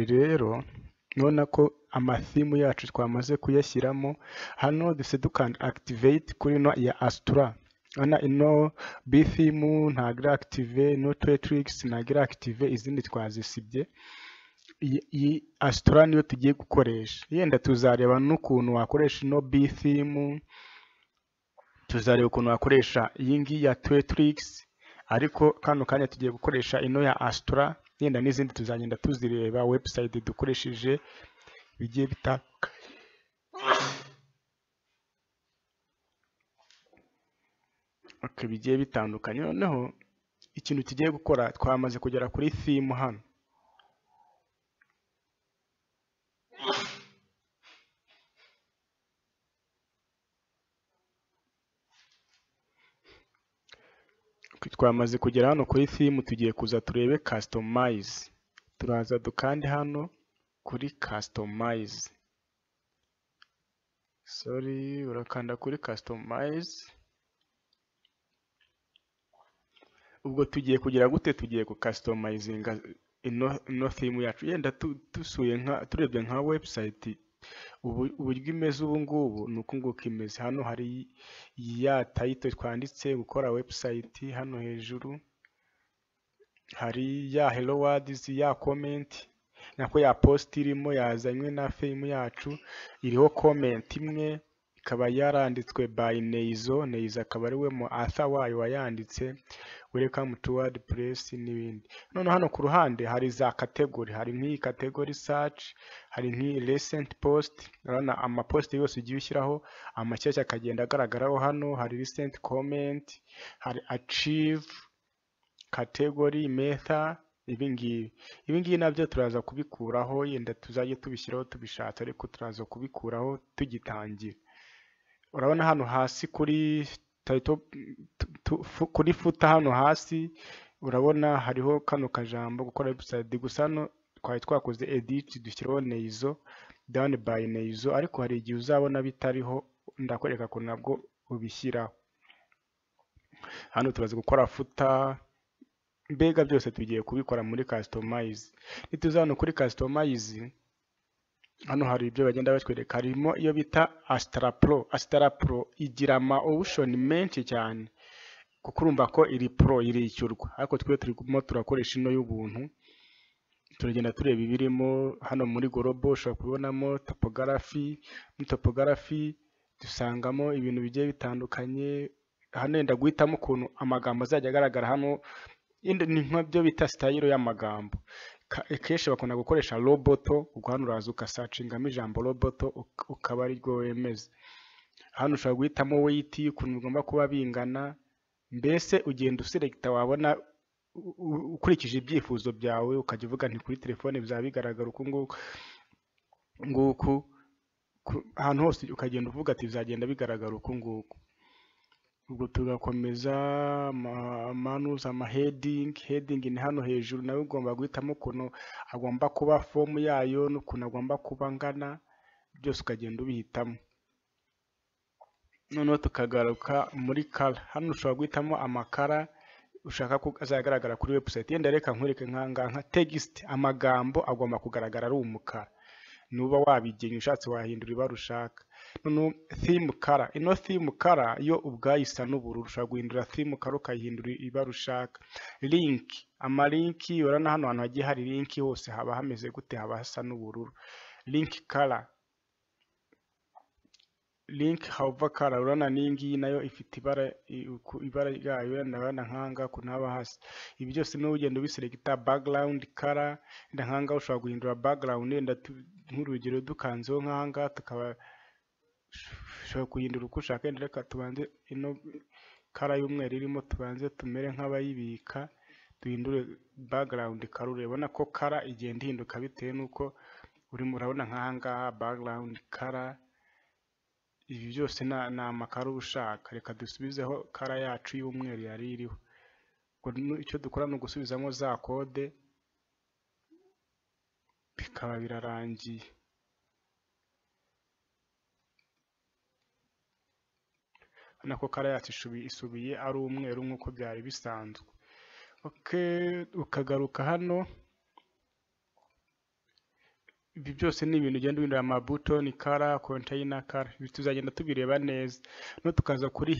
rero nona ko amathimu yacu twamaze kuyashyiramo hano dufite dukanda activate kuri no ya Astra ana ino btheme ntagira active no Twetrix ntagira active izindi twazisibye iyi Astra niyo tugiye gukoresha yenda tuzareba n'ukuntu wakoresha ino btheme tuzareba ukuntu wakoresha iyi ngiyi ya Twetrix ariko kano kanya tugiye gukoresha ino ya Astra yenda n'izindi tuzagenda tuzireba website dukoresheje bigiye bigiye bitandukanye. Noneho ikintu tugiye gukora twamaze kugera kuri theme hano twamaze kugera hano kuri theme tugiye kuza turebe customize turaza dukande hano kuri customize urakanda kuri customize ubwo tugiye kugira gute tugiye ku customizinga ino theme yacu yenda tusuye turebye nka website uburyo imeze ubu ngubu nuko nguko imeze hano hari ya title twanditse gukora website hano hejuru hari ya hello words ya comment nako ya post irimo yazanywe na theme yacu iriho comment imwe ikaba yaranditswe by Neizo akaba ari we mu author wayo wayanditse welcome to WordPress n'ibindi. None hano ku ruhande hari za category hari nk'iyi category search hari nk'iyi recent post urabona amapost yose ugiye ushyiraho amashyashya akagenda agaragaraho hano hari recent comment hari achieve category method ibingibi nabyo turaza kubikuraho yenda tuzajye tubishyiraho tubishatse ariko turaza kubikuraho tugitangira. Urabona hano hasi kuri title kuri footer hano hasi urabona hariho kano kajambo gukora website gusa hano twari twakoze edit dushyiraho Neizo done by Neizo ariko hari igihe uzabona bitariho ndakwereka ko nabwo ubishyiraho. Hano turaza gukora footer mbega byose tugiye kubikora muri customize. Nituzano kuri customize hano hari ibyo bagenda batwereka harimo iyo bita Astra Pro igira ama option menshi cyane kuko urumva ko iri pro irishyurwa ariko twe turimo turakoresha ino y'ubuntu turagenda tureba ibirimo hano muri global ushobora kubonamo topography dusangamo ibintu bigiye bitandukanye hano yenda guhitamo ukuntu amagambo azajya agaragara hano ni nk'ibyo bita style y'amagambo kenshi bakunda gukoresha roboto ubwo hano uraza ugasacingamo ijambo roboto ukaba ari rwo wemeza. Hano ushobora guhitamo weight ukuntu bigomba kuba bingana mbese ugenda uselecta wabona ukurikije ibyifuzo byawe ukajya uvuga nti kuri telefone bizaba bigaragara uko nguku ahantu hose ukagenda uvuga ati bizagenda bigaragara uko nguku. Ubwo tugakomeza heading ni hano hejuru nawe ugomba guhitamo ukuntu agomba kuba form yayo n'ukuntu agomba kuba ngana byose ukagenda ubihitamo. Noneho tukagaruka muri color hano ushobora guhitamo amakara ushaka ko azagaragara kuri website yenda reka nkwereke nka text amagambo agomba kugaragara ari umukara nuba wabigenya ushatse wahindura ibara ushaka. None theme color ino theme color yo ubwayisa n'ubururu ushaka guhindura theme color ukayihindura ibara ushaka. Link amalinki urana hano hantu hagiye hari link hose haba hameze gute haba hasa n'ubururu. Link color hover color urana ningi nayo ifite ibara ryayo ndabana nkanga kunaba hasi. Ibi byose no ugenda ubiselecta background color ndahanga ushobora guhindura background ndenda nk'urugero dukanzeho nkanga tukaba ushobora guhindura uko ushaka reka tubanze ino color y'umweru irimo tubanze tumere nk'abayibika duhindure background color urabona ko color igenda ihinduka bitewe nuko urimo urabona nkanga background color. Ibi byose na amakaro ushaka reka dusubizeho kara yacu y'umweru yari iriho. Icyo dukora no gusubizamo za code bikaba birarangiye. Nako kara yacu isubiye ari umweru nkuko byari bisanzwe. Okay, ukagaruka hano ibi byose ni ibintu ugenda uhindura amabuton color, container color, ibi tuzagenda tubireba neza. No tukaza kuri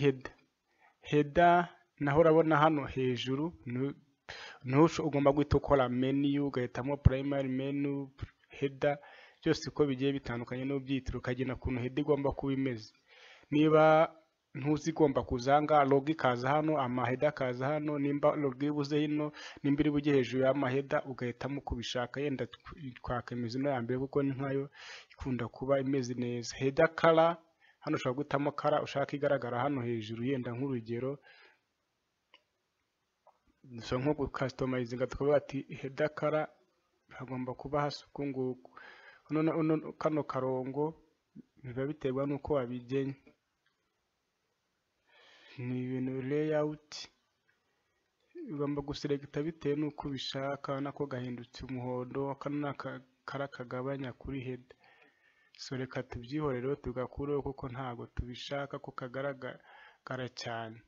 header naho urabona hano hejuru ugomba guhita ukora menu ugahitamo primary menu, header, byose uko bigiye bitandukanye n'ubyitiro ukagena kuntu header igomba kuba imeze. Niba ntuzi igomba kuzanga log ikaza hano, amaheda akaza hano, nimba log ibuze hino, nimba iri bujye hejuru y'amaheda ugahitamo uko ubishaka. Yenda twakemeza ino ya mbere kuko ni nkayo ikunda kuba imeze neza. Header color hano ushobora guhitamo color ushaka igaragara hano hejuru, yenda nk'urugero so nko customizinga tukavuga ati header color hagomba kuba hasa uku nguku. Kano karongo biba biterwa n'uko wabigenya, ni ibintu layout ugomba guselecta bitewe n'uko ubishaka. Nako gahindutse umuhondo, kano n'akara kagabanya kuri header. So reka tubyihorere tugakureho kuko ntago tubishaka ko kagaragara cyane.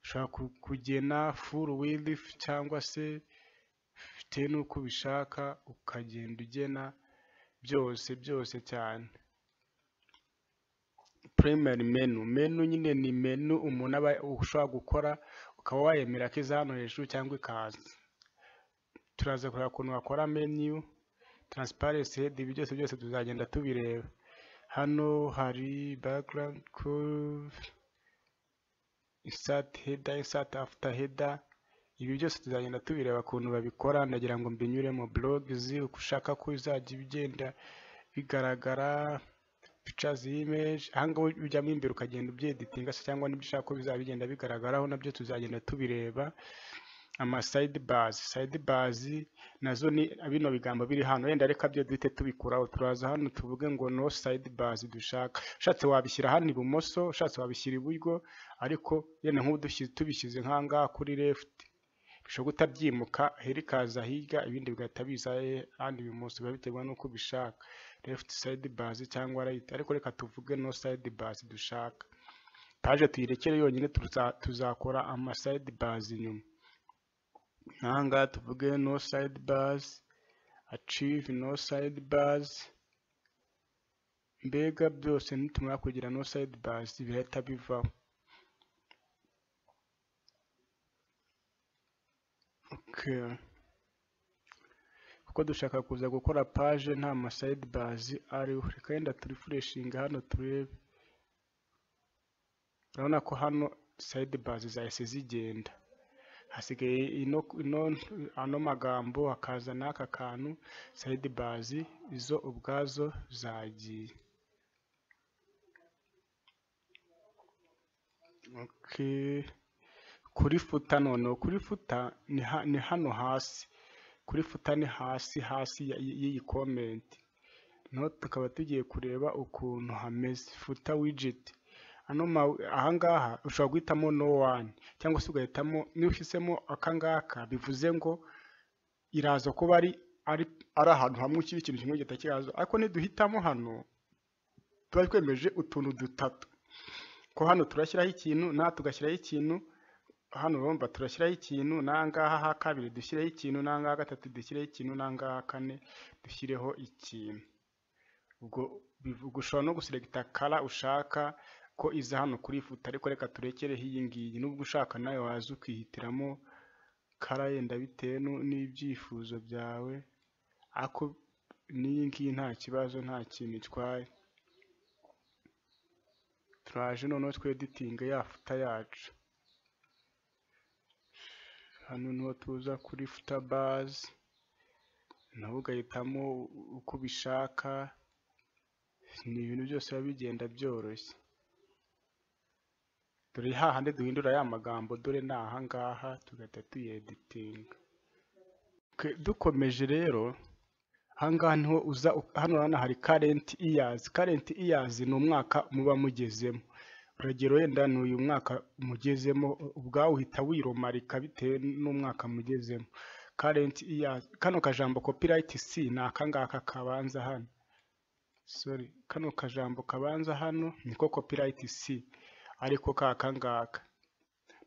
Ushobora kugena full width cyangwa se bitewe n'uko ubishaka ukagenda ugena byose cyane. Primary menu nyine ni menu umuntu aba ushobora gukora ukaba wayemera ko iza hano hejuru cyangwa ikaza. Turaza kureba ukuntu wakora menu, transparency head, ibi byose tuzagenda tubireba. Hano hari background curve, insert header, insert after header, ibi byose tuzagenda tubireba ukuntu babikora. Ndagira ngo mbinyuremo blogs uko ushaka ko izajya bigenda bigaragara, pictures, image. Ahangaho ujyamo imbere ukagenda ubyeditinga se cyangwa n'ibyo ushaka ko bizaba bigenda bigaragaraho, nabyo tuzagenda tubireba. Ama side bars nazo ni bino bigambo biri hano, yenda reka byo duhite tubikuraho. Turaza hano tuvuge ngo no side bars dushaka. Ushatse wabishyira hano ibumoso, ushatse wabishyira iburyo, ariko yenda nk'ubu tubishyize nk'ahangaha kuri left bishobora kutabyimuka, heri kaza hirya ibindi bigahita biza handi ibumoso, biba biterwa n'uko ubishaka, left side bars cyangwa right. Ariko reka tuvuge no side bars dushaka. Page tuyirekere yonyine, tuzakora ama side bars nyuma. Nanga tuvuge no side bars, achieve no side bars, mbega byose nitumara kugira no side bars bihita bivaho. Okay, kuko dushaka kuza gukora page nta ma side bars ariho, reka yenda turifreshinga hano turebe. Urabona ko hano side bars zahise zigenda, hasigaye ano magambo hakaza n'aka kantu side bars, izo ubwazo zagiye. Okay, kuri footer noneho, kuri footer ni hano hasi, kuri footer ni hasi y'iyi comment. No tukaba tugiye kureba ukuntu hameze footer widget. Ahangaha ushobora guhitamo no one cyangwa se ugahitamo, niba uhisemo akangaka bivuze ngo iraza kuba ari ahantu hamwe ikiri ikintu kimwe gihita kiraza. Ariko niduhitamo hano tuba twemeje utuntu dutatu, ko hano turashyiraho ikintu na tugashyiraho ikintu. Hano urumva turashyiraho ikintu, nangaha ha kabiri dushyiraho ikintu, nangaha gatatu dushyiraho ikintu, nangaha kane dushyireho ikintu. Ubwo ushobora no guselecta color ushaka ko iza hano kuri footer, ariko reka turekereho iyi ngiyi. Nubwo ushaka nawe waza ukihitiramo color yenda bitewe n'ibyifuzo byawe, ariko n'iyi ngiyi nta kibazo, nta kintu itwaye. Turaje noneho tweditinga ya footer yacu. Hano niho tuza kuri footer bars, naho ugahitamo uko ubishaka. Ni ibintu byose biba bigenda byoroshye. Dore hahandi duhindura ya magambo, dore ni ahangaha tugahita tuyeditinga. Dukomeje rero, ahangaha niho uza, hano urabona hari current years. Current years ni umwaka muba mugezemo. Urugero wenda ni uyu mwaka mugezemo, ubwawe uhita wiromarika bitewe n'umwaka mugezemo. Current years, kano kajambo copyright C ni akangaka kabanza hano. Sorry, kano kajambo kabanza hano niko copyright C, ariko kakangaka.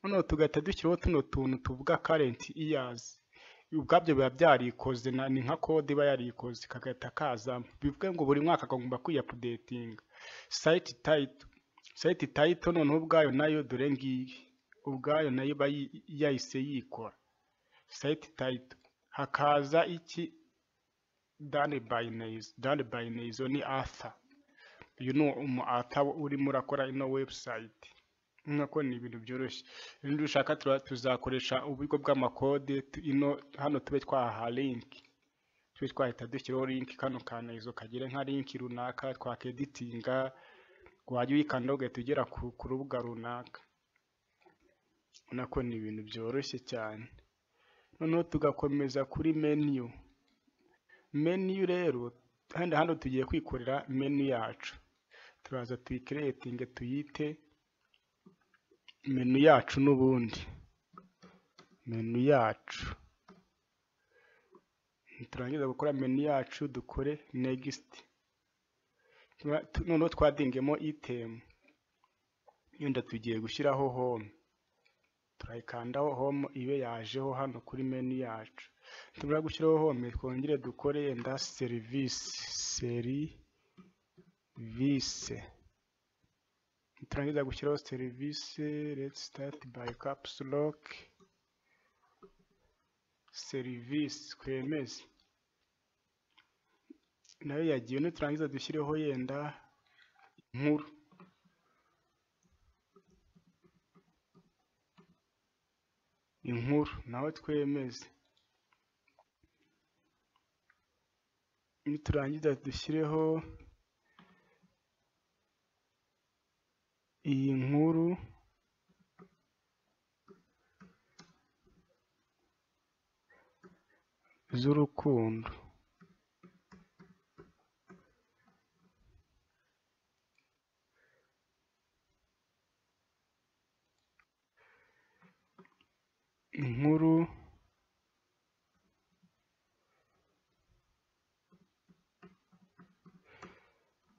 Noneho tugahita dushyiraho tuno tuntu tuvuga current years. ubwabyo biba byarikoze, ni nka code iba yarikoze kagahita kazamo. Bivuge ngo buri mwaka kagomba kwiyapudetinga. Site title noneho ubwayo nayo dore ngiyi, ubwayo nayo iba yahise yikora. Site title hakaza iki, done by Neizo ni Arthur. Uyu ni umu Arthur urimo urakora ino website. Nkako ni ibintu byoroshye. Ibindi ushaka tuzakoresha uburyo bw'amakode hano tube twaha link, tube twahita dushyiraho link. Kano ka Neizo kagire nka link runaka twakeditinga, wajya uyikanda ugahita ugera ku rubuga runaka. Nako ni ibintu byoroshye cyane. Noneho tugakomeza kuri menu. Menu rero hano tugiye kwikorera menu yacu. Turaza tuyicreating tuyite menu yacu. N'ubundi menu yacu turangiza gukora menu yacu dukore next. Noneho twadingemo item, yenda tugiye gushyiraho home. Turayikandaho home ibe yajeho hano kuri menu yacu. Tumara gushyiraho home twongere dukore yenda service. Turangiza gushyiraho service, let's start by caps lock. Service kwemeze nayo yagiye. Niturangiza dushyireho yenda inkuru naho twemeze. Niturangiza dushyireho iyi nkuru z'urukundo. Inkuru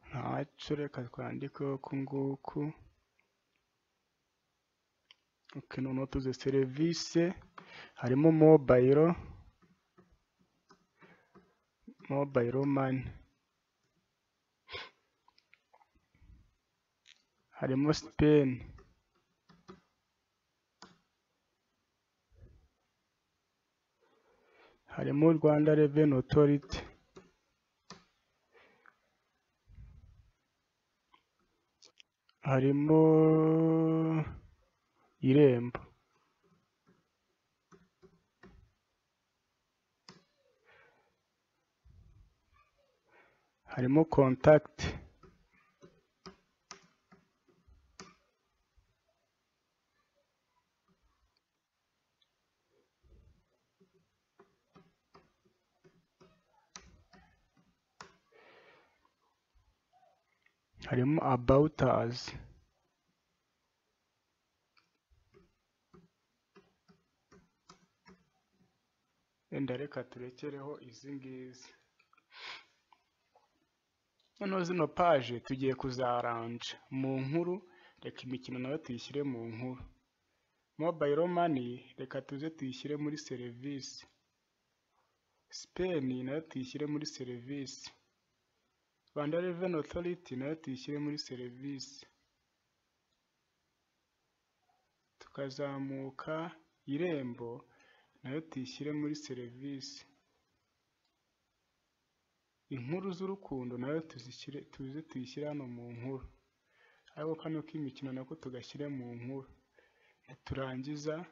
ntacyo, reka twandikeho ku nguku. Okay, noneho tuze service, harimo mobile money, harimo Spain, harimo Rwanda Revenue Authority, harimo Irembo, harimo contact, harimo about us, wenda reka turekereho izi ngizi. Noneho zino page tugiye kuzaranje mu nkuru. Reka imikino nayo tuyishyire mu nkuru. Mobile money reka tuze tuyishyire muri service. Spain nayo tuyishyire muri service. Rwanda Revenue Authority nayo tuyishyire muri service. Tukazamuka Irembo nayo tuyishyire muri service. Inkuru z'urukundo nayo tuze tuyishyire hano mu nkuru. Ariko kano k'imikino nako tugashyire mu nkuru. Turangiza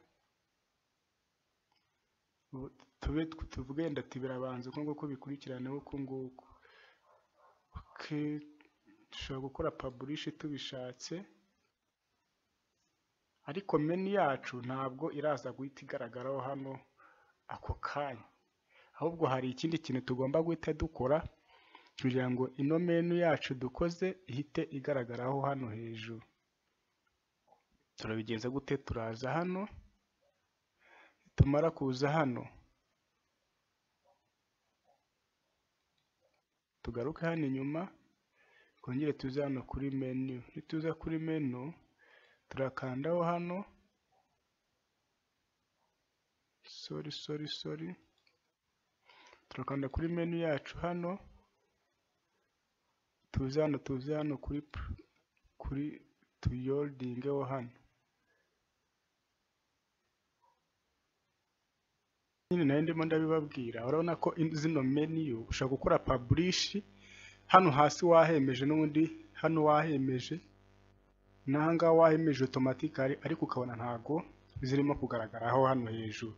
tuvuge ndatibirabanza uko nguko bikurikirane uko nguko. Okay, dushobora gukora publish tubishatse, ariko menu yacu ntabwo iraza guhita igaragaraho hano ako kanya, ahubwo hari ikindi kintu tugomba guhita dukora kugira ngo ino menu yacu dukoze ihite igaragaraho hano hejuru. Turabigenza gute? Turaza hano, tumara kuza hano tugaruke hano inyuma, twongere tuze hano kuri menu. Nituza kuri menu turakandaho hano, sorry turakanda kuri menu yacu hano, tuze hano kuri tuyoldingeho hano. Nyine nayo ndimo ndabibabwira, urabona ko zino menu ushaka gukora publish hano hasi wahemeje, n'ubundi hano wahemeje, n'ahangaha wahemeje automatically, ariko ukabona ntago zirimo kugaragaraho hano hejuru.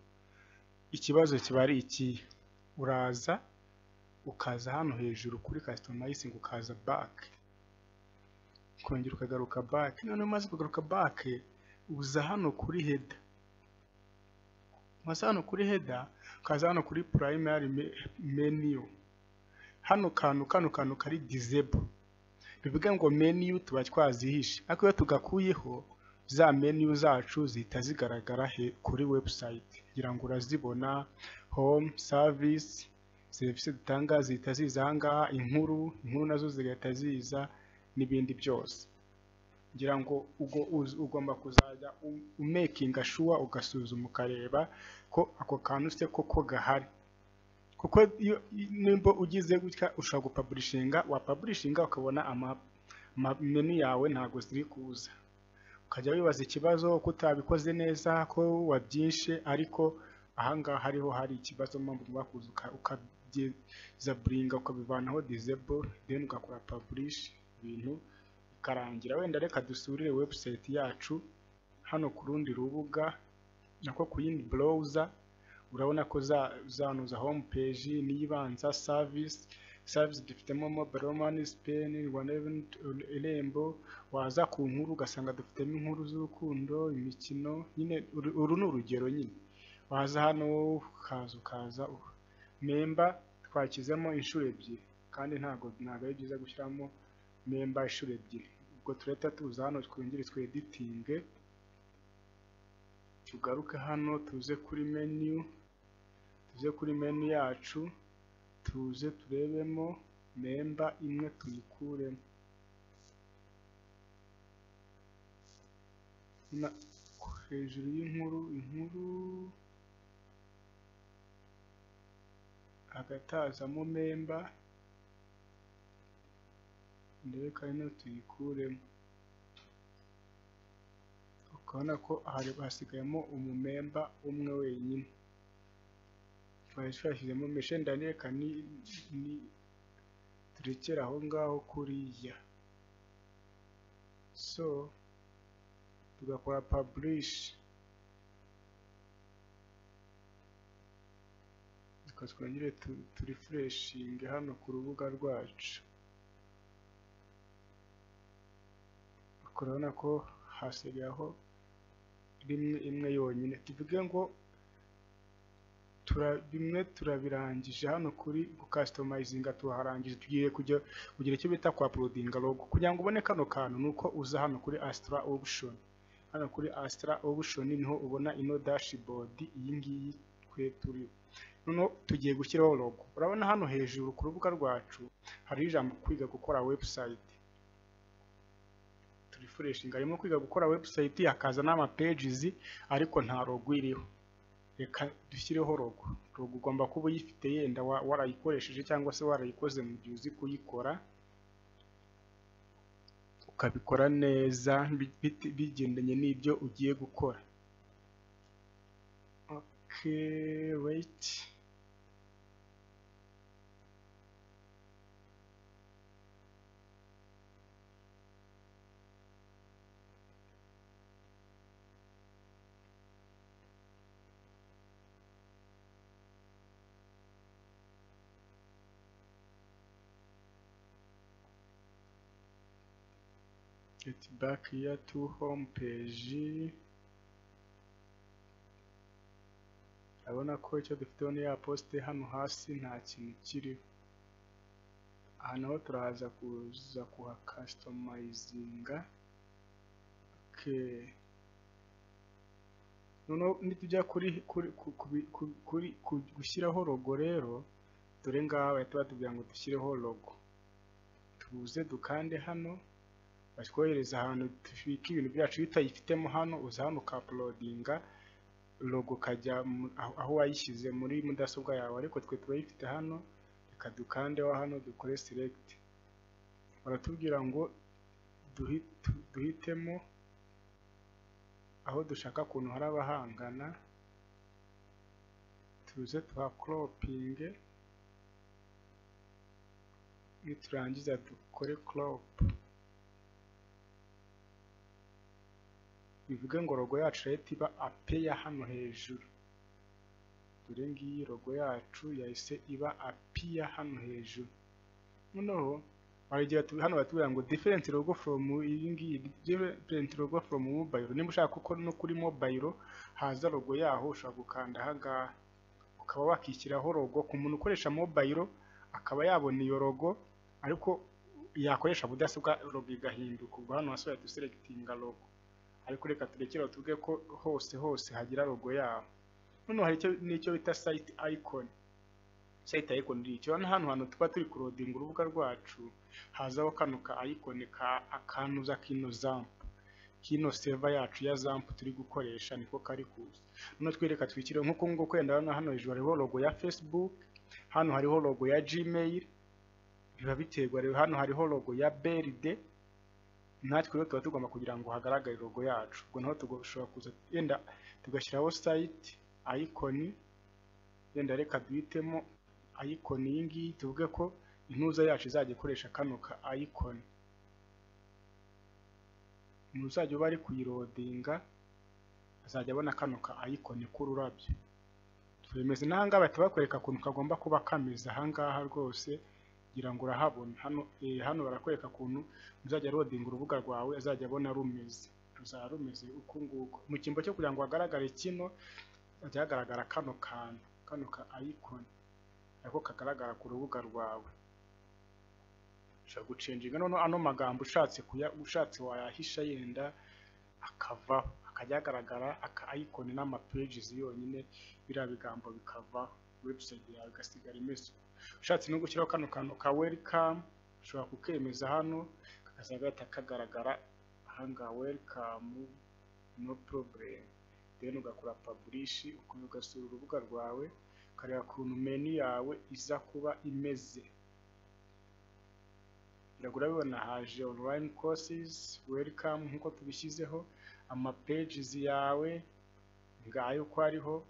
Ikibazo kiba ari iki, uraza ukaza hano hejuru kuri customizing, ukaza back, ukongera ukagaruka back. None umaze kugaruka back, uza hano kuri header, hano kuri header, ukaza hano kuri primary menu. Hano kano kari disable, bivuga ngo menu tuba twazihishe, ariko iyo tugakuyeho za menu zacu zihita zigaragara kuri website, kugira ngo urazibona. Home, service, serivisi dutanga zihita ziza ahangaha, inkuru nazo zigahita ziza, n'ibindi byose. Ngira ngo ugomba kuzajya umakinga sure, ugasuzuma ukareba ko ako kantu se koko gahari, kuko nimba ugize gutya ushaka gupublishinga, wapublishinga ukabona menu yawe ntago ziri kuza, ukajya wibaza ikibazo ko utabikoze neza, ko wabyishe, ariko ahangaha hariho hari ikibazo, mpamvu bakuza ukabyiza bringa, ukabivanaho disable, then ugakora publish, ibintu bikarangira. Wenda reka dusurire website yacu hano ku rundi rubuga, nako ku yindi browser. Urabona ko zanuza home page nibanza, service dufitemo mobile money, Spain, Irembo. Waza ku nkuru ugasanga dufitemo inkuru z'urukundo, imikino, nyine uru ni urugero nyine. Waza hano ukaza member, twakizemo inshuro ebyiri, kandi ntago ari byiza gushyiramo member inshuro ebyiri. Ubwo tureta tuza hano twongere editing, tugaruke hano, tuze kuri menu yacu, tuze turebemo member imwe tuyikuremo. Hejuru y'inkuru agatazamo member, ndebe kandi tuyikuremo. Ukabona ko hasigayemo umumember umwe wenyine, twashyizemo machine ndaneka ni turekera aho ngaho kuriya. So tugakora publish, twongere turefreshinge hano ku rubuga rwacu. Urabona ko hasigayeho imwe yonyine. Tuvuge ngo bimwe turabirangije hano kuri customizinga, tuharangije. Tugiye kugira icyo bita kwa uploading logo. Kugira ngo ubone kano kantu nuko uza hano kuri Astra option. Hano kuri Astra option niho ubona ino dashboard iyi ngiyi twe turi. Noneho tugiye gushyiraho logo. Urabona hano hejuru ku rubuga rwacu hari ijambo kwiga gukora website. Refreshing, arimo kwiga gukora website, akaza n'ama pages, ariko nta logo iriho. Reka dushyireho logo. Logo ugomba kuba uyifite, yenda warayikoresheje cyangwa se warayikoze mu gihe uzi kuyikora, ukabikora neza bigendanye n'ibyo ugiye gukora. Okay, wait. Get back here to home page. Abona ko icyo dufite ni ya poste hano hasi nta kintu kiriho. Aha naho turaza kuza kuha customizinga. Okay. Noneho nitujya kuri gushyiraho logo rero, dore ngaha bahita batubwira ngo dushyireho logo. Tuze dukande hano, batwohereza ahantu tufika ibintu byacu bitayifitemo. Hano uza hano ka uploadinga, logo kajya aho wayishyize muri mudasobwa yawe, ariko twe turayifite hano. Reka dukandeho hano dukore select, baratubwira ngo duhitemo aho dushaka ukuntu haraba hangana, tuze tuha cropping, niturangiza dukore crop, bivuge ngo logo yacu leta iba apeya hano hejuru. Dore ngiyi logo yacu yahise iba apeya hano hejuru. Noneho baragira hano batubwira ngo different logo from iyi ngiyi, different logo from mobile. Nimba ushaka ko no kuri mobile haza logo yaho, ushobora gukanda aha ngaha ukaba wakishyiraho logo ku muntu ukoresha mobile, akaba yabona iyo logo, ariko yakoresha mudasobwa logo igahinduka. Ubwo hano wasohoye duselectinga logo, ariko reka turekere tuvuge ko hose hagira logo yaho. Noneho hari n'icyo bita site icon. Site icon ni icyo hano tuba turi kurodinga urubuga rwacu, hazaho kano ka icon akanuza kino server yacu ya zamp turi gukoresha, niko kari kuza. Noneho twereka twikire nko ngo kwenda hano hejuru hariho logo ya Facebook, hano hariho logo ya Gmail, biba biterwa rero. Hano hariho logo ya BRD, natwe rero tuba tugomba kugira ngo hagaragare logo yacu. Ubwo naho tugoshobora kuza yenda tugashyiraho site icon, yenda reka duhitemo icon iyi ngiyi, tuvuge ko intuza yacu izajya ikoresha kano ka icon. Uzajya uba ari kuyirodinga azajya abona kano ka icon k'ururabyo. Twemeze n'ahangaha bahita bakwereka ukuntu kagomba kuba kameze ahangaha rwose, kugira ngo urahabona. Hano barakwereka ukuntu uzajya rodinga urubuga rwawe azajya abona rumeze, ruzaba rumeze uku nguko. Mu cyimbo cyo kugira ngo hagaragare kino, hazajya hagaragara kano ka icon, ariko kagaragara ku rubuga rwawe. Ushobora gucenjinga noneho ano magambo ushatse wayahisha yenda akavaho, akajya hagaragara aka icon n'ama pages yonyine, biriya bigambo bikavaho, website yawe igasigara imeze. Ushatse no gushyiraho kano kantu ka welcome, ushobora kukemeza hano kakazagahita kagaragara ahangaha, welcome no problem. Then ugakora publish, ugasura urubuga rwawe, ukareba ukuntu menu yawe iza kuba imeze. Urabibona haje online courses, welcome nkuko tubishyizeho, ama pages yawe ngayo uko ariho,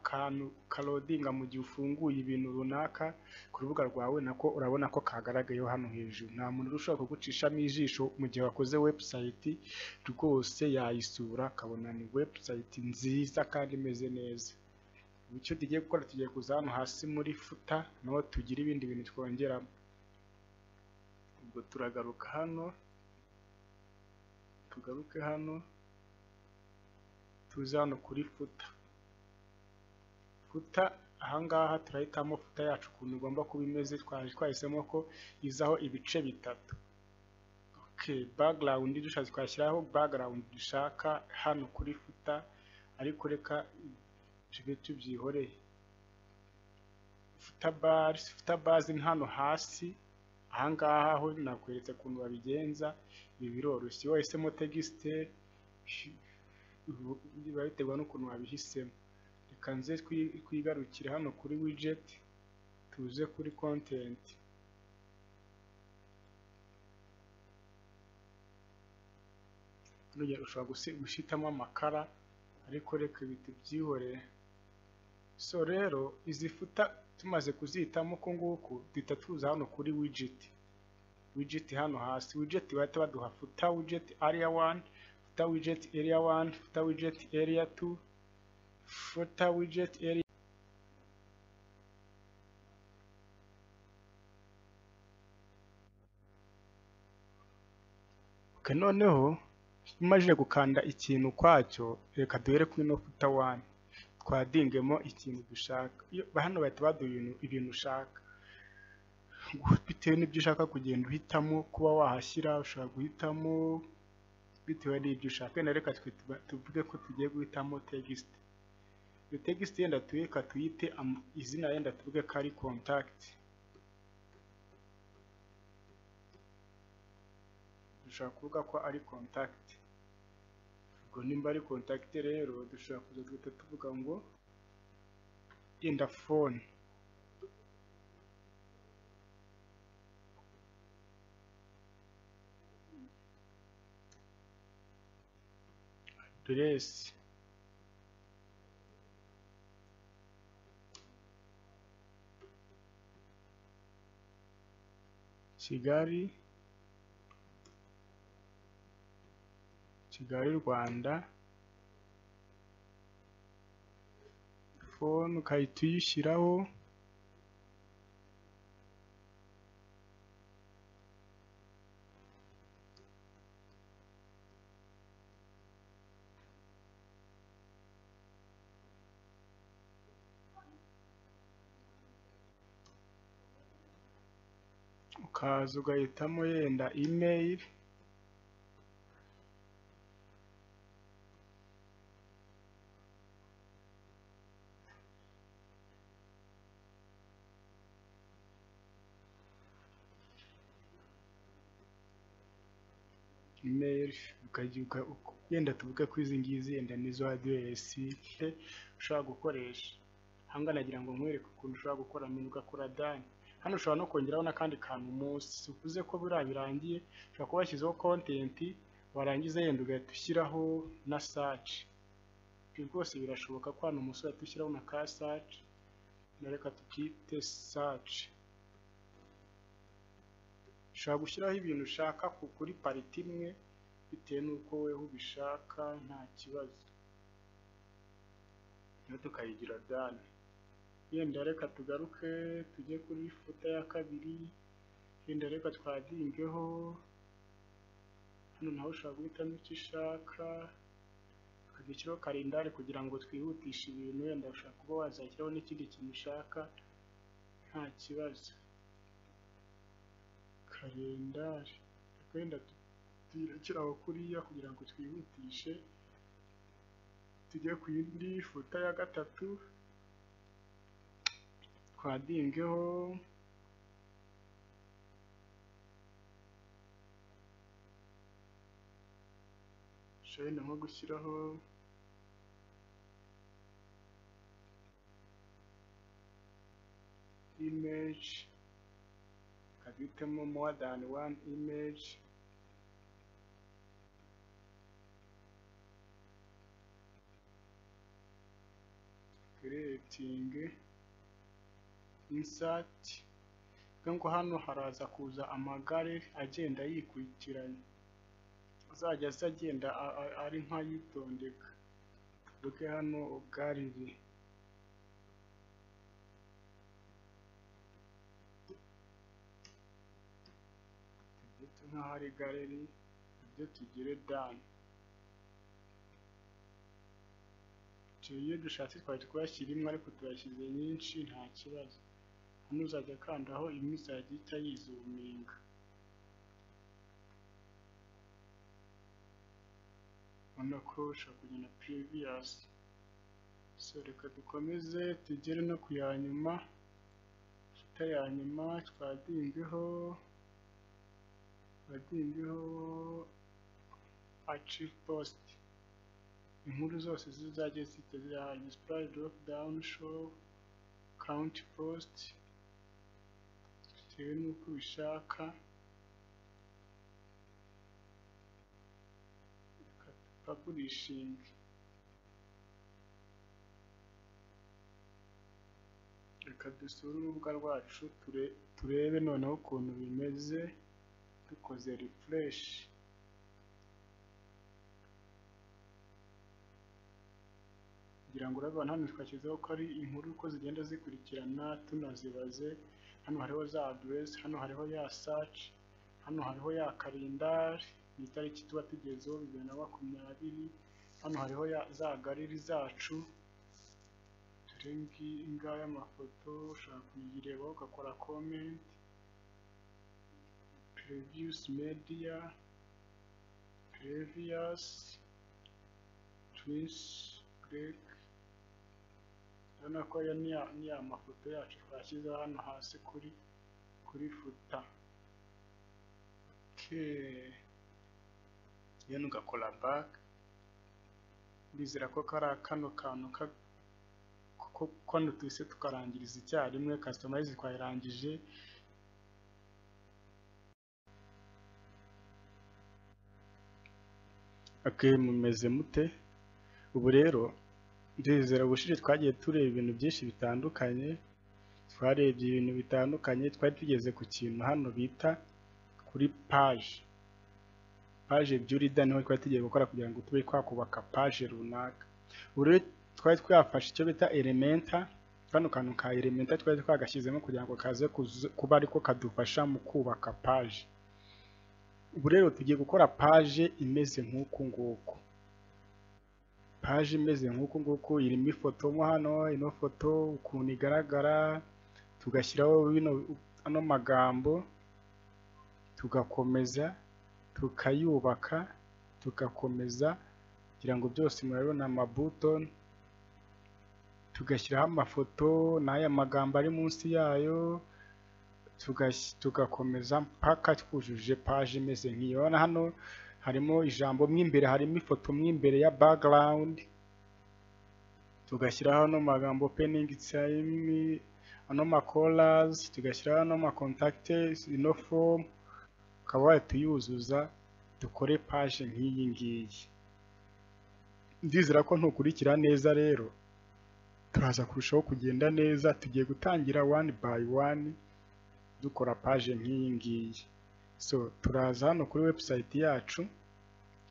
kantu kalodinga mu gihe ufunguye ibintu runaka ku rubuga rwawe, nako urabona ko kagaragayeho hano hejuru. Nta muntu ushobora kugucishamo ijisho mu gihe wakoze website rwose yayisura akabona ni website nziza kandi imeze neza. Icyo tugiye gukora, tugiye kuza hano hasi muri footer, naho tugira ibindi bintu twongeramo. Ubwo turagaruka hano, tugaruke hano, tuze hano kuri footer. Ahangaha turahitamo footer yacu ukuntu igomba kuba imeze. Twahisemo ko izaho ibice bitatu. Background dushatse twashyiraho background dushaka hano kuri footer, ariko reka tube tubyihoreye. Footer bars ni hano hasi. Ahangaha ho nakweretse ukuntu babigenza, ibi biroroshye. Wahisemo text, biba biterwa n'ukuntu wabihisemo. Reka nze twigarukire hano kuri widget, tuze kuri content. Nugera ushobora gushitamo amakara, ariko reka ibiti byihoreye. So rero izi footer tumaze kuzitamo uko nguko, duhita tuza hano kuri widget hano hasi. Widget bahita baduha footer widget area 1, footer widget area 1, footer widget area 2, footer widget area. Noneho imajije gukanda ikintu kwacyo, reka duhere kuri no footer 1 twadingemo ikintu dushaka. Hano bahita baduha ibintu ushaka, bitewe n'ibyo ushaka kugenda uhitamo kuba wahashyira. Ushobora guhitamo bitewe n'ibyo ushaka. Reka tuvuge ko tugiye guhitamo text. Iyo text yenda tuyite izina, yenda tuvuge ko ari contact. Dushobora kuvuga ko ari contact. ubwo nimba ari contact rero dushobora kuza duhita tuvuga ngo in the phone address Kigali Rwanda, phone ukahita uyishyiraho, ukaza ugahitamo yenda email, yenda tuvuge ko izi ngizi yenda nizo address ushobora gukoresha. Hanga nagira ngo nkwereke ukuntu ushobora gukora menu ugakora done. Hano ushobora no kongeraho n'akandi kantu munsi, uvuze ko birangiye ushobora kuba washyizeho content warangiza yenda ugahita ushyiraho na search. Ibyo rwose birashoboka ko hano umusore ahita ushyiraho na ka search, reka tukite search. Ushobora gushyiraho ibintu ushaka kuri pariti imwe bitewe n'uko weho ubishaka, nta kibazo. Rero tukayigira done. Yenda reka tugaruke tujye kuri footer ya kabiri, yenda reka twadingeho hano naho ushobora guhitamo icyo ushaka, ukagishyiraho kalendari kugira ngo twihutishe ibintu. Yenda ushaka kuba wazashyiraho n'ikindi kintu ushaka, nta kibazo. Kalendari wenda tuyirekeraho kuriya kugira ngo twihutishe. Tujye ku yindi footer ya gatatu, twadingeho shenda nko gushyiraho image, ukabitamo more than one image, creating insert. Ngo hano haraza kuza amagare agenda yikurikiranya, azajya agenda ari nk'ayitondeka. Tuvuge hano gallery, tubyite nk'aho ari gallery, ibyo tugire done. Iyo dushatse twari twashyira imwe ariko tuyashyize nyinshi, nta kibazo. Hano uzajya akandaho imwe izajya ihita yizuminga. Ubona ko ushobora kugenda previous. So reka dukomeze tugere no ku ya nyuma. Footer ya nyuma twadingeho archive post. Inkuru zose zizajya zitezera display drop down show count post bitewe n'uko ubishaka. Publishing, reka dusure urubuga rwacu turebe noneho ukuntu bimeze. Dukoze refresh, kugira ngo urabona hano twashyizeho ko ari inkuru uko zigenda zikurikirana tunazibaze. Hano hariho za address, hano hariho ya search, hano hariho ya kalendari itariki tuba tugezeho 2020, hano hariho za gallery zacu. Dore ngaya amafoto ushaka kuyirebaho ugakora comment. Previous media, previous twins break. Urabona ko aya ni amafoto yacu twashyizeho hano hasi kuri footer. Okay, yenda ugakora back, Ndizera ko kano kantu kono twese tukarangiriza icyarimwe. Customize twayirangije. Okay, mumeze mute? Ubu rero ndizera ubushize twagiye tureba ibintu byinshi bitandukanye. Twarebye ibintu bitandukanye, twari tugeze ku kintu hano bita kuri page builder, niho twari tugiye gukora kugira ngo tube twakubaka page runaka. Ubu rero twari twafashe icyo bita elementa. Kano kantu ka elementa twari twagashyizemo kugira ngo kaze kuba ariko kadufasha mu kubaka page. Ubu rero tugiye gukora page imeze nk'uku nguku. Page imeze nk'uku nguku irimo ifoto mo hano, ino foto ukuntu igaragara, tugashyiraho ano magambo, tugakomeza tukayubaka, tugakomeza kugira ngo byose murabona amabuton, tugashyiraho amafoto n'aya magambo ari munsi yayo, tugakomeza mpaka twujuje page imeze nk'iyo. Hano harimo ijambo mw'imbere, harimo ifoto mw'imbere ya background, tugashyiraho no magambo opening time, ano ma colors, tugashyiraho no ma contacts, ino form, ukaba wayituyuzuza dukore page nk'iyi ngiyi. Ndizera ko ntukurikira neza rero turaza kurushaho kugenda neza. Tugiye gutangira one by one dukora page nk'iyi ngiyi. So turaza hano kuri website yacu,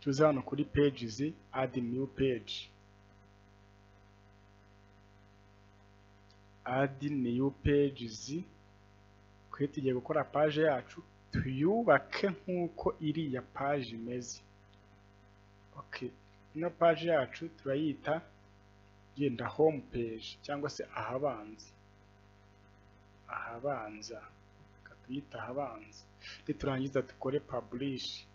tuza hano kuri pages, add new page, add new pages. Kwe tugiye gukora page yacu tuyubake nk'uko iriya page imeze. Okay, ino page yacu turayita genda home page cyangwa se ahabanza. Tuyita ahabanza. Turangiza dukore publishing.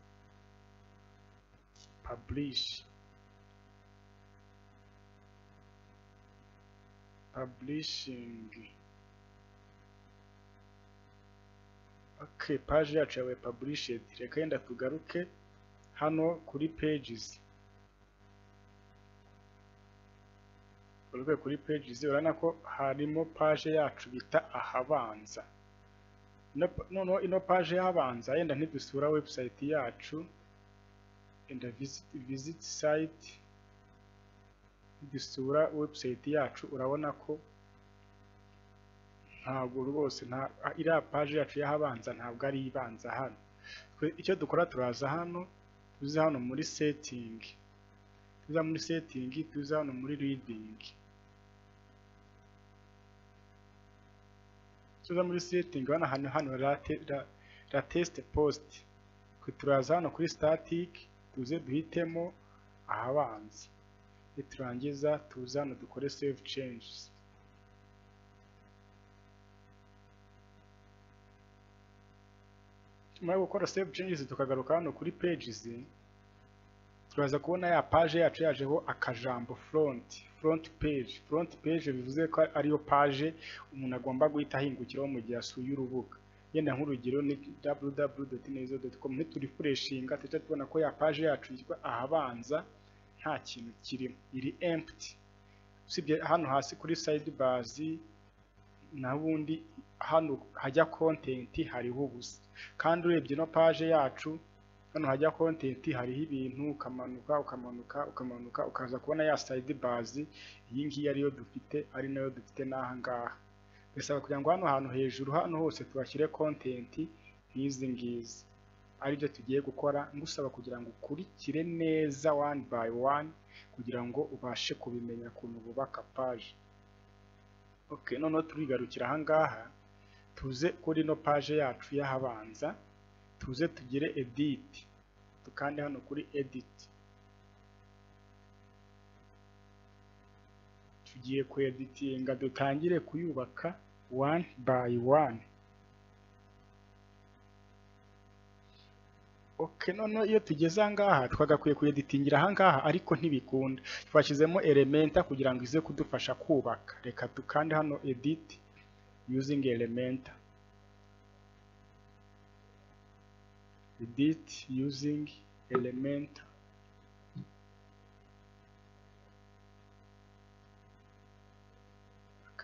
Okay, page yacu yawe published. Reka yenda tugaruke hano kuri pages. Urabona ko harimo page yacu bita ahabanza. Ino page y'ahabanza yenda ntidusura website yacu, enda visit site, dusura website yacu, urabona ko ntabwo rwose iriya page yacu y'ahabanza ntabwo ari ibanza hano. Icyo dukora turaza hano, tuza hano muri setting, tuza hano muri reading, tuza muri setting hano latest post. Turaza hano kuri static, tuze duhitemo ahabanza. Turangiza tuza hano dukore save changes. Tumara gukora save changes tukagaruka hano kuri pages, turaza kubona ya page yacu yajeho akajambo front page bivuze ko ariyo page umuntu agomba guhita ahingukiraho mu gihe asuye urubuga. Yenda nk'urugero ni www.neizo.com, ntiturifreshinga tuca tubona ko ya page yacu yitwa ahabanza nta kintu kirimo, iri empty. Usibye hano hasi kuri sidebars nabundi hano hajya content hariho ubusa. Kandi urebye no page yacu hano hajya content hariho ibintu, ukamanuka ukaza kubona ya sidebars. Iyi ngiyi ariyo dufite, ari nayo dufite n'aha ngaha. Bisaba kugira ngo hano hantu hejuru hano hose tubashyire content nk'izi ngizi. Aribyo tugiye gukora, ngusaba kugira ngo ukurikire neza one by one kugira ngo ubashe kubimenya ukuntu bubaka page. Okay, noneho turigarukira aha ngaha, tuze kuri no page yacu y'ahabanza, tuze tugire edit, tukande hano kuri edit. Tugiye ku editinga, dutangire kuyubaka one by one. Okay, noneho iyo tugeze aha ngaha twagakwiye kuyeditingira aha ngaha, ariko ntibikunda. Twashyizemo elementa kugira ngo ize kudufasha kubaka. Reka dukande hano edit using elementa.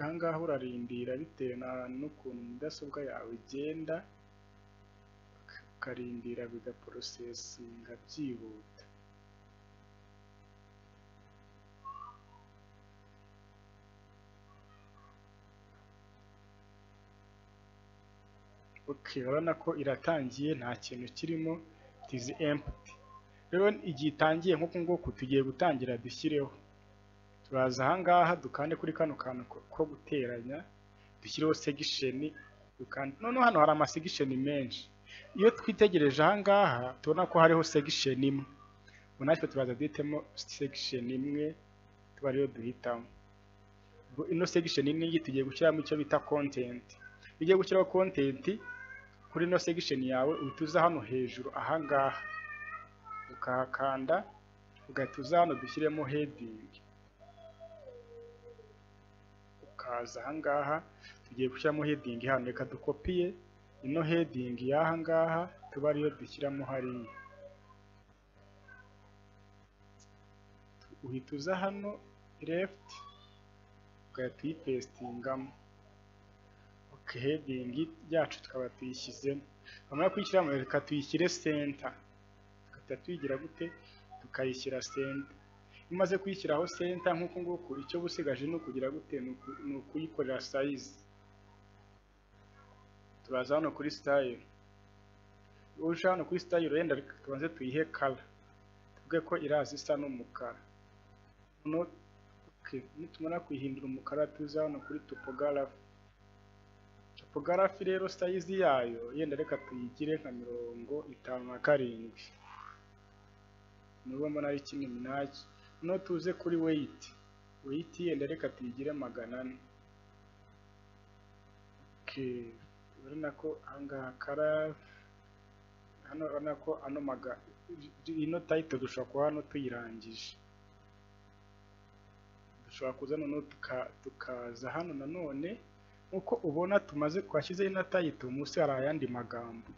Ahangaha urarindira bitewe n'ukuntu mudasobwa yawe igenda, ukarindira bigaporosesinga byihuta. Urabona ko iratangiye nta kintu kirimo, it is empty. Rero igihe itangiye nk'uku nguku tugiye gutangira dushyireho. Turaza ahangaha dukande kuri kano kantu ko guteranya, dushyireho section. Noneho hano hari amasection menshi. Iyo twitegereje ahangaha tubona ko hariho section imwe. Ubu natwe turaza duhitemo section imwe, tuba ariyo duhitamo. Ino section nini tugiye gushyiramo icyo bita content. Iyo ugiye gushyiraho content kuri ino section yawe, uhita hano hejuru ahangaha ukahakanda, ugahita uza hano dushyiremo heading. Ukaza ahangaha tugiye gushyiramo heading hano, reka dukopiye ino heading y'ahangaha tuba ariyo dushyiramo hariya. Uhita uza hano left ugahita uyipestingamo. Heading yacu tukaba tuyishyizemo. Bamara kuyishyiramo reka tuyishyire center. Tukahita tuyigira gute? Tukayishyira center. Imaze kuyishyiraho center nk'uko nguko, icyo busigaje ni ukugira gute? Ni ukuyikorera size. Turaza hano kuri style. Uje hano kuri style wenda tubanze tuyihe color. Tuvuge ko iraza isa n'umukara. Nitumara kuyihindura umukara tuza hano kuri typography. Typography rero size yayo yenda reka tuyigire nka 57. Nubwo mbona ari kinini nacyo. No tuze kuri weight. Weight yenda reka tuyigire 400. Urabona ko ahangaha kara hano, urabona ko ino title dushobora kuba hano tuyirangije. Dushobora kuza noneho tukaza hano nanone uko ubona tumaze twashyizeho ino title, munsi hari ayandi magambo.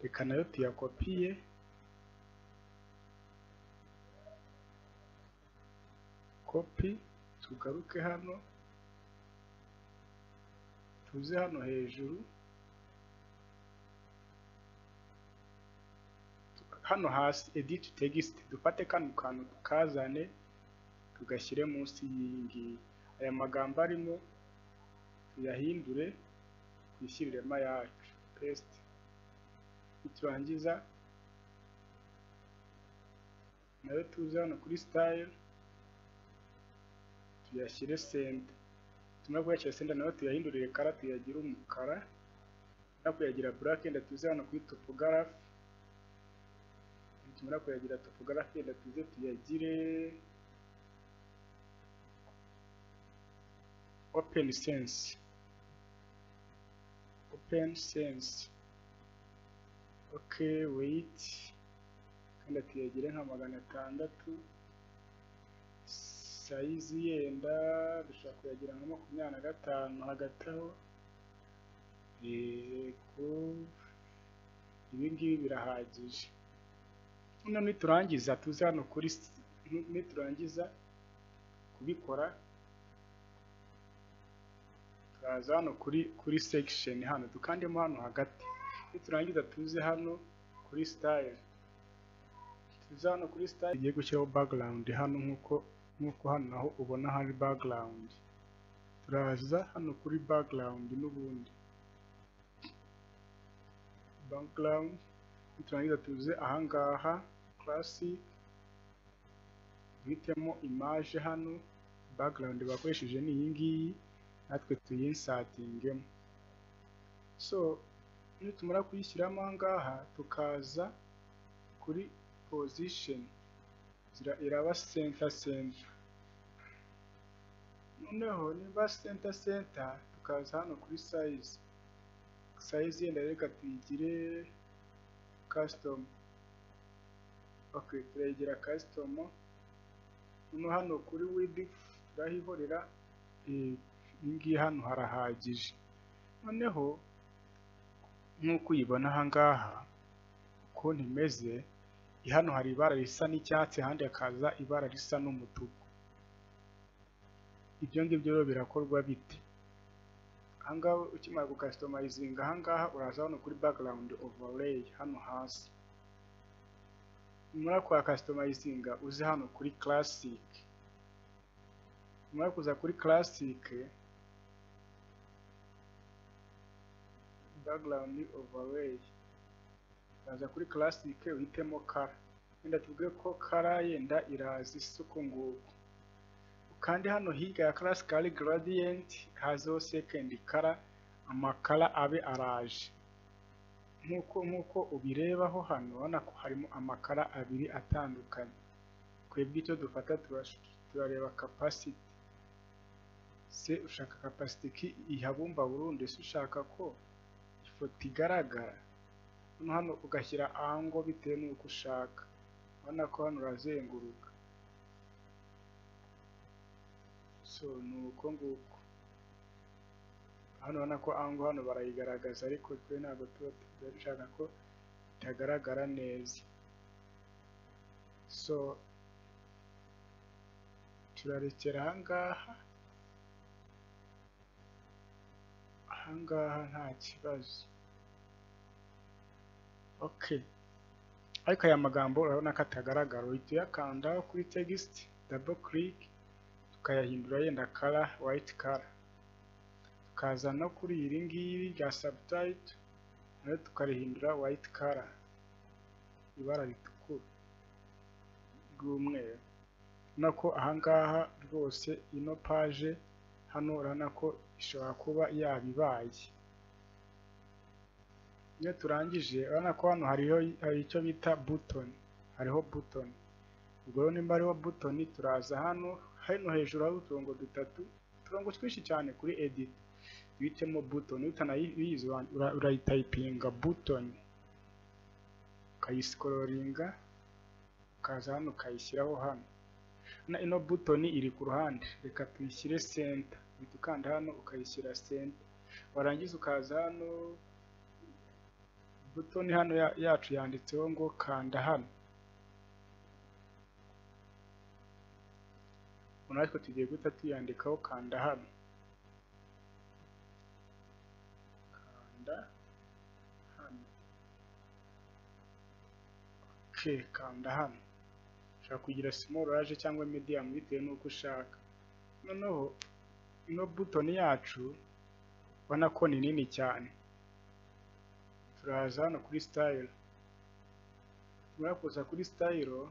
Reka nayo tuyakopiye, copy, tugaruke hano, tuze hano hejuru, hano hasi edit text, dufate kano kantu tukazane tugashyire munsi y'ingi. Aya magambo arimo tuyahindure twishyiremo yacu, paste. Turangiza nayo tuza hano kuri style tuyashyire center. Tumara kuyashyira center nayo tuyahindurire color, tuyagira umukara. Na kuyagira black enda tuze hano kuri typography. Tumara kuyagira typography enda tuze tuyagire open sense. Open sense. Weight kandi tuyagire nka 600. Size yenda dushaka kuyagira nka 25 hagati aho. Ibi ngibi birahagije. None niturangiza tuze hano kuri niturangiza kubikora turaza hano kuri section hano dukandemo hano hagati. Niturangiza tuze hano kuri style. Tuze hano kuri style igiye gushyiraho background hano nkuko hano naho ubona hari background. Turaza hano kuri background n'ubundi background. Niturangiza tuze ahangaha classic, duhitemo image hano. Background bakoresheje ni iyi ngiyi, natwe tuyinsatingemo. So nitumara kuyishyiramo ahangaha tukaza kuri position, iraba center. Noneho niba center tukaza hano kuri size. Size yenda reka tuyigire custom. Turayigira custom. Noneho hano kuri width turahihorera. Ingi hano harahagije. Noneho nk'uko uyibona ahangaha ukuntu imeze, hano hari ibara risa n'icyatsi, ahandi hakaza ibara risa n'umutuku. Ibyo ngibyo rero birakorwa bite? ahangaha ukimara gucustomizinga ahangaha uraza hano kuri background overlay hano hasi. Nyuma kwa customizinga uze hano kuri classic. Nyuma kuza kuri classic, background overlay, uraza kuri classic uhitemo color. Wenda tuvuge ko color yenda iraza isuku nguko. Kandi hano hirya ya classical gradient hazo second color, amakara abe araje. Nkuko ubirebaho hano ubona ko harimo amakara abiri atandukanye. Kwebwe icyo dufata turareba capacity. Se ushaka capacity ki ihabumba burundu, se ushaka ko ifoto igaragara. Hano ugashyira angle bitewe n'uko ushaka. Ubona ko hano urazenguruka. So nuko nguko. Hano ubona ko angle hano barayigaragaza, ariko twe ntabwo tuba dushaka ko itagaragara neza. So turarekera ahangaha nta kibazo. Okay, ariko aya magambo urabona ko atagaragara. Uhita uyakandaho kuri text, double click, tukayahindura yenda color white color. Tukaza no kuri iri ngiri rya subtitle nayo tukarihindura white color, ibara ritukura ry'umweru. Nako ahangaha rwose ino page hano urabona ko ishobora kuba yabibaye. Iyo turangije urabona ko hano hari icyo bita button, hariho button. Ubwo rero nimba hariho button, turaza hano hejuru hari uturongo dutatu, uturongo twinshi cyane kuri edit. Uhitemo button, utanayizi urayitayipinga button, ukayiscrollinga, ukaza hano ukayishyiraho hano. Ino button iri ku ruhande, reka tuyishyire center. Uhita ukanda hano ukayishyira center. Warangiza ukaza hano, button hano yacu yanditseho ngo kanda hano. Ariko tugiye guhita tuyandikaho kanda hano. Kanda hano. Okay, kanda hano. Ushaka kugira small, large cyangwa medium bitewe n'uko ushaka. Noneho ino button yacu ubona ko ni nini cyane. Turaza hano kuri style. Tumara kuza kuri style,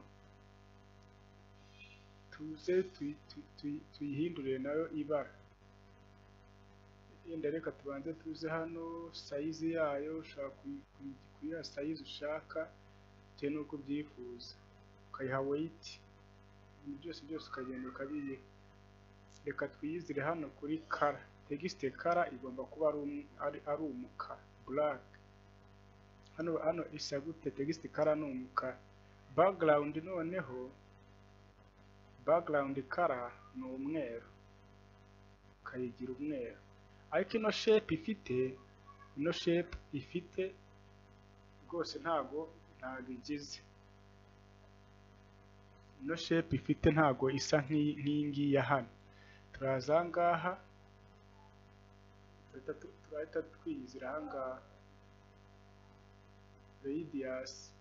tuze tuyihindure nayo ibara. Yenda reka tubanze tuze hano size yayo, ushaka kuyiha size ushaka bitewe n'uko ubyifuza. Ukayiha weight, byose ukagenda ukabiyiha. Reka twiyizire hano kuri color. Text color igomba kuba ari umukara, black. Hano isa gute? Text color ni umukara. Background noneho, background color ni umweru, ukayigira umweru. Ariko ino shape ifite rwose ntago igize. Ino shape ifite ntago isa nk'ingi ya hano. Turaza ahangaha, turahita twiyizira ahangaha radius.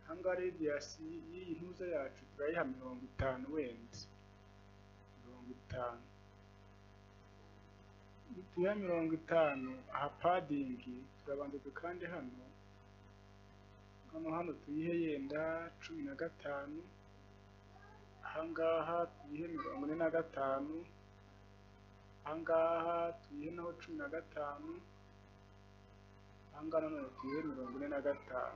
Ahangaha radius y'iyi ntuza yacu turayiha 50 wenda. 50. Tuya 50. Aha padding turabanza dukande hano. Hano tuyihe yenda 15. Ahangaha tuyihe 45. Ahangaha tuyihe naho 15. Ahangaha noneho tuyihe 45.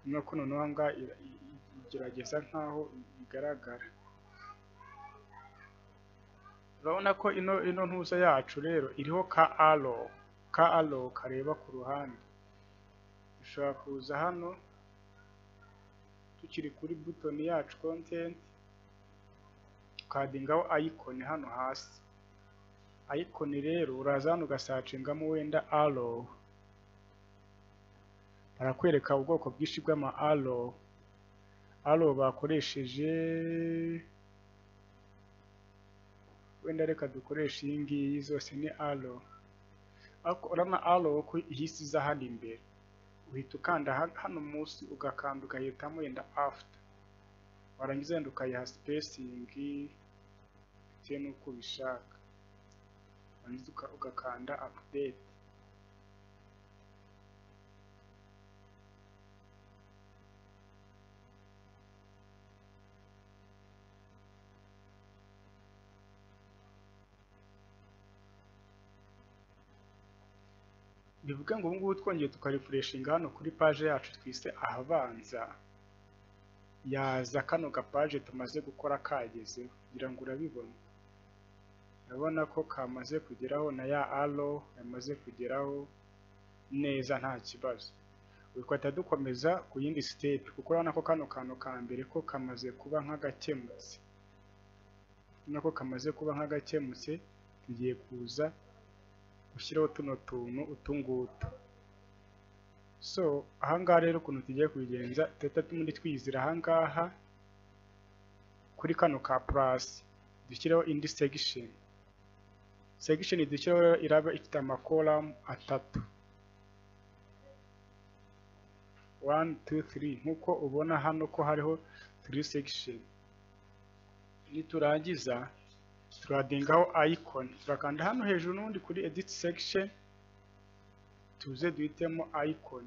Nuko noneho ahangaha igerageza nkaho igaragara. Urabona ko ino ntuza yacu rero iriho ka arrow kareba ku ruhande. Dushobora kuza hano tukiri kuri button yacu content, ukadingaho icon hano hasi. Icon rero uraza hano ugasacingamo wenda arrow. Barakwereka ubwoko bwinshi bw'ama arrow bakoresheje. wenda reka dukoresha iyi ngiyi, zose ni arrow. ariko urabona arrow ko ihise iza hano imbere, uhita ukanda hano munsi ugakanda ugahitamo wenda after, warangiza wenda ukayiha spacing bitewe n'uko ubishaka, warangiza ugakanda update. bivuga ngo ubungubu twongeye tukarefreshinga hano kuri page yacu twise ahabanza, yaza kano gapaje tumaze gukora kagezeho, kugira ngo urabibona. urabona ko kamaze kugeraho na ya arrow yamaze kugeraho neza nta kibazo. Twahita dukomeza ku yindi step, kuko urabona ko kano kantu ka mbere ko kamaze kuba nk'agakemutse, nako kamaze kuba nk'agakemutse. Tugiye kuza gushyiraho tuno tuntu utungutu. So ahangaha rero ukuntu tugiye kubigenza, tuhita tumundi twizira ahangaha kuri kano ka plus, dushyireho indi section. Section dushyiraho iraba ifite amakoramu atatu, 1 2 3, nkuko ubona hano ko hariho 3 section. Niturangiza turadingaho icon, turakanda hano hejuru n'undi kuri edit section, tuze duhitemo icon.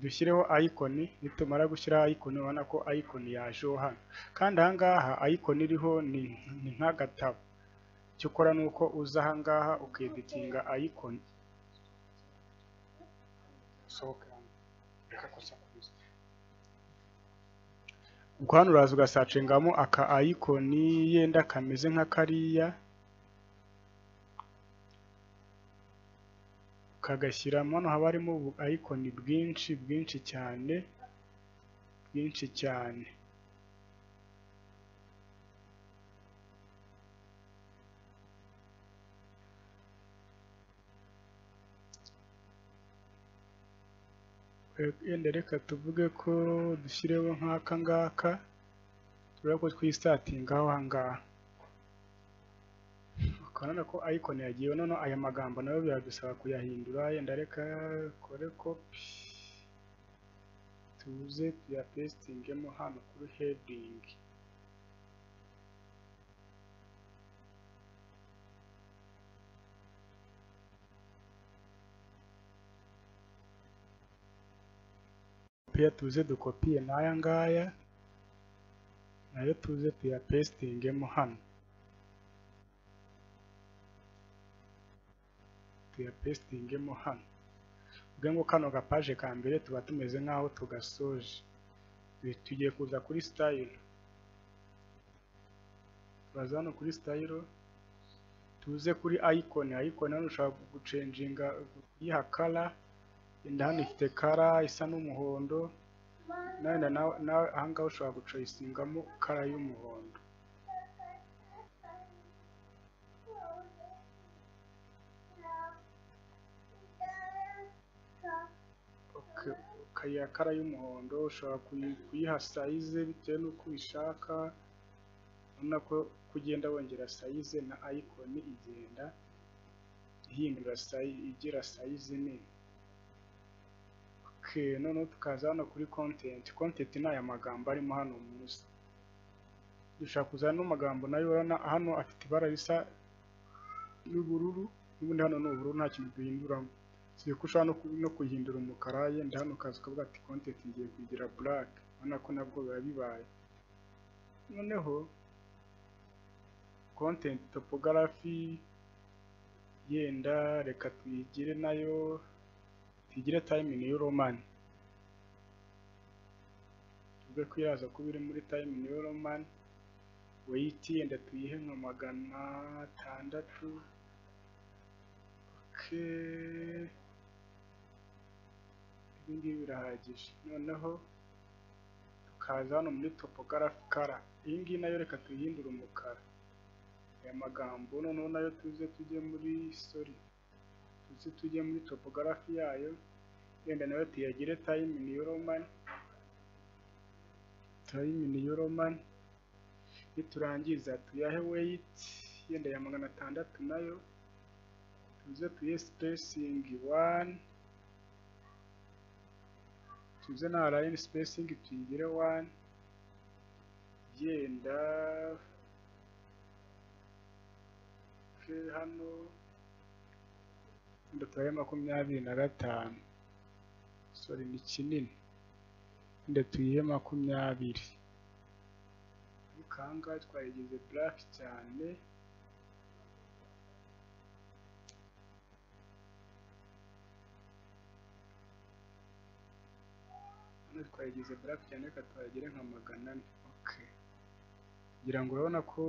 dushyireho icon. nitumara gushyiraho icon, ubona ko icon yajeho hano, kandi ahangaha icon iriho ni nk'agatabo. icyo ukora ni uko uza ahangaha ukeditinga icon. ubwo hano uraza ugasacengamo aka icon yenda kameze nka kariya, kagashyiramo. hano haba harimo icon bwinshi cyane. yenda reka tuvuge ko dushyireho nk'aka ngaka, turebe ko twisatingaho ahangaha. ukabona ko icon yagiyeho. noneho aya magambo nayo biradusaba kuyahindura, yenda reka kore copy, tuze tuyapestingemo hano kuri heading. tuze dukopiye n'aya ngaya, nayo tuze tuyapestingemo hano, ubwo ngo kano gapaje ka mbere tuba tumeze nk'aho tugasoje. tugiye kuza kuri style, turaza hano kuri style, tuze kuri icon. hano ushobora gucenjinga, kuyiha color. yenda hano ifite color isa n'umuhondo, nawe ahangaha ushobora gucoyisingamo color y'umuhondo. ukayiha color y'umuhondo. ushobora kuyiha size bitewe n'uko ubishaka. urabona ko kugenda wongera size na icon igenda ihindura igira size nini. noneho tukaza hano kuri content ni aya magambo arimo hano munsi. dushaka kuzana n'amagambo nayo, urabona hano afite ibara risa n'ubururu, n'ubundi hano ni ubururu, nta kintu duhinduramo. ko ushobora no kuyihindura umukara. yenda hano ukaza ukavuga ati content ngiye kugira black, urabona ko nabwo biba bibaye. noneho content topography, yenda reka tuyigire nayo, tuyigire time new roman. tuvuge ko iraza kuba iri muri time new roman. weight yenda tuyihe nka 600. ibingibi birahagije. noneho tukaza hano muri topography color, iyi ngiyi nayo reka tuyihindure umukara. aya magambo noneho nayo tuze tujye muri tuze tujye muri topography yayo, yenda nayo tuyagire time in euro money, niturangiza tuyahe weight yenda ya 600 nayo, tuze tuye spacing 1, tuze na line spacing tuyigire 1, yenda hano ndatuye 25, sorry ni kinini, ndatuye 20, kanga twayigize black cyane, twayigize black cyane katwagire nka 400. Okay, kugira ngo urabona ko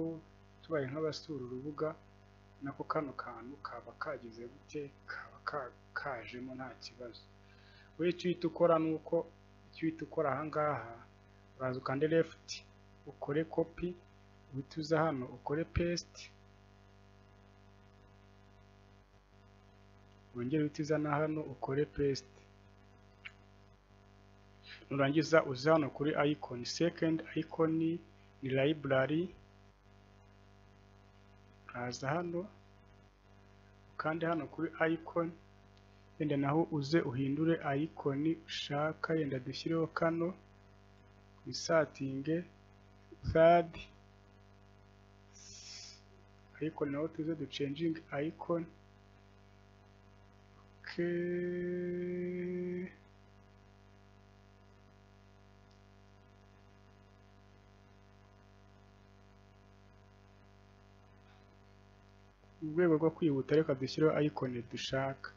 tubaye nk'abasura urubuga nako kano kantu kaba kagize gute, kaba kajemo nta kibazo. We icyo uhita ukora nuko ahangaha uraza ukande left ukore copy, uhituza hano ukore paste, wongere uhituza na hano ukore paste, nurangiza uze hano kuri icon. Second icon ni library, uraza hano kandi hano kuri icon, yenda naho uze uhindure icon ushaka, yenda dushyireho kano isatinge third icon, naho tuze duchanging icon. Okay, mu rwego rwo kwihuta reka dushyireho icon dushaka.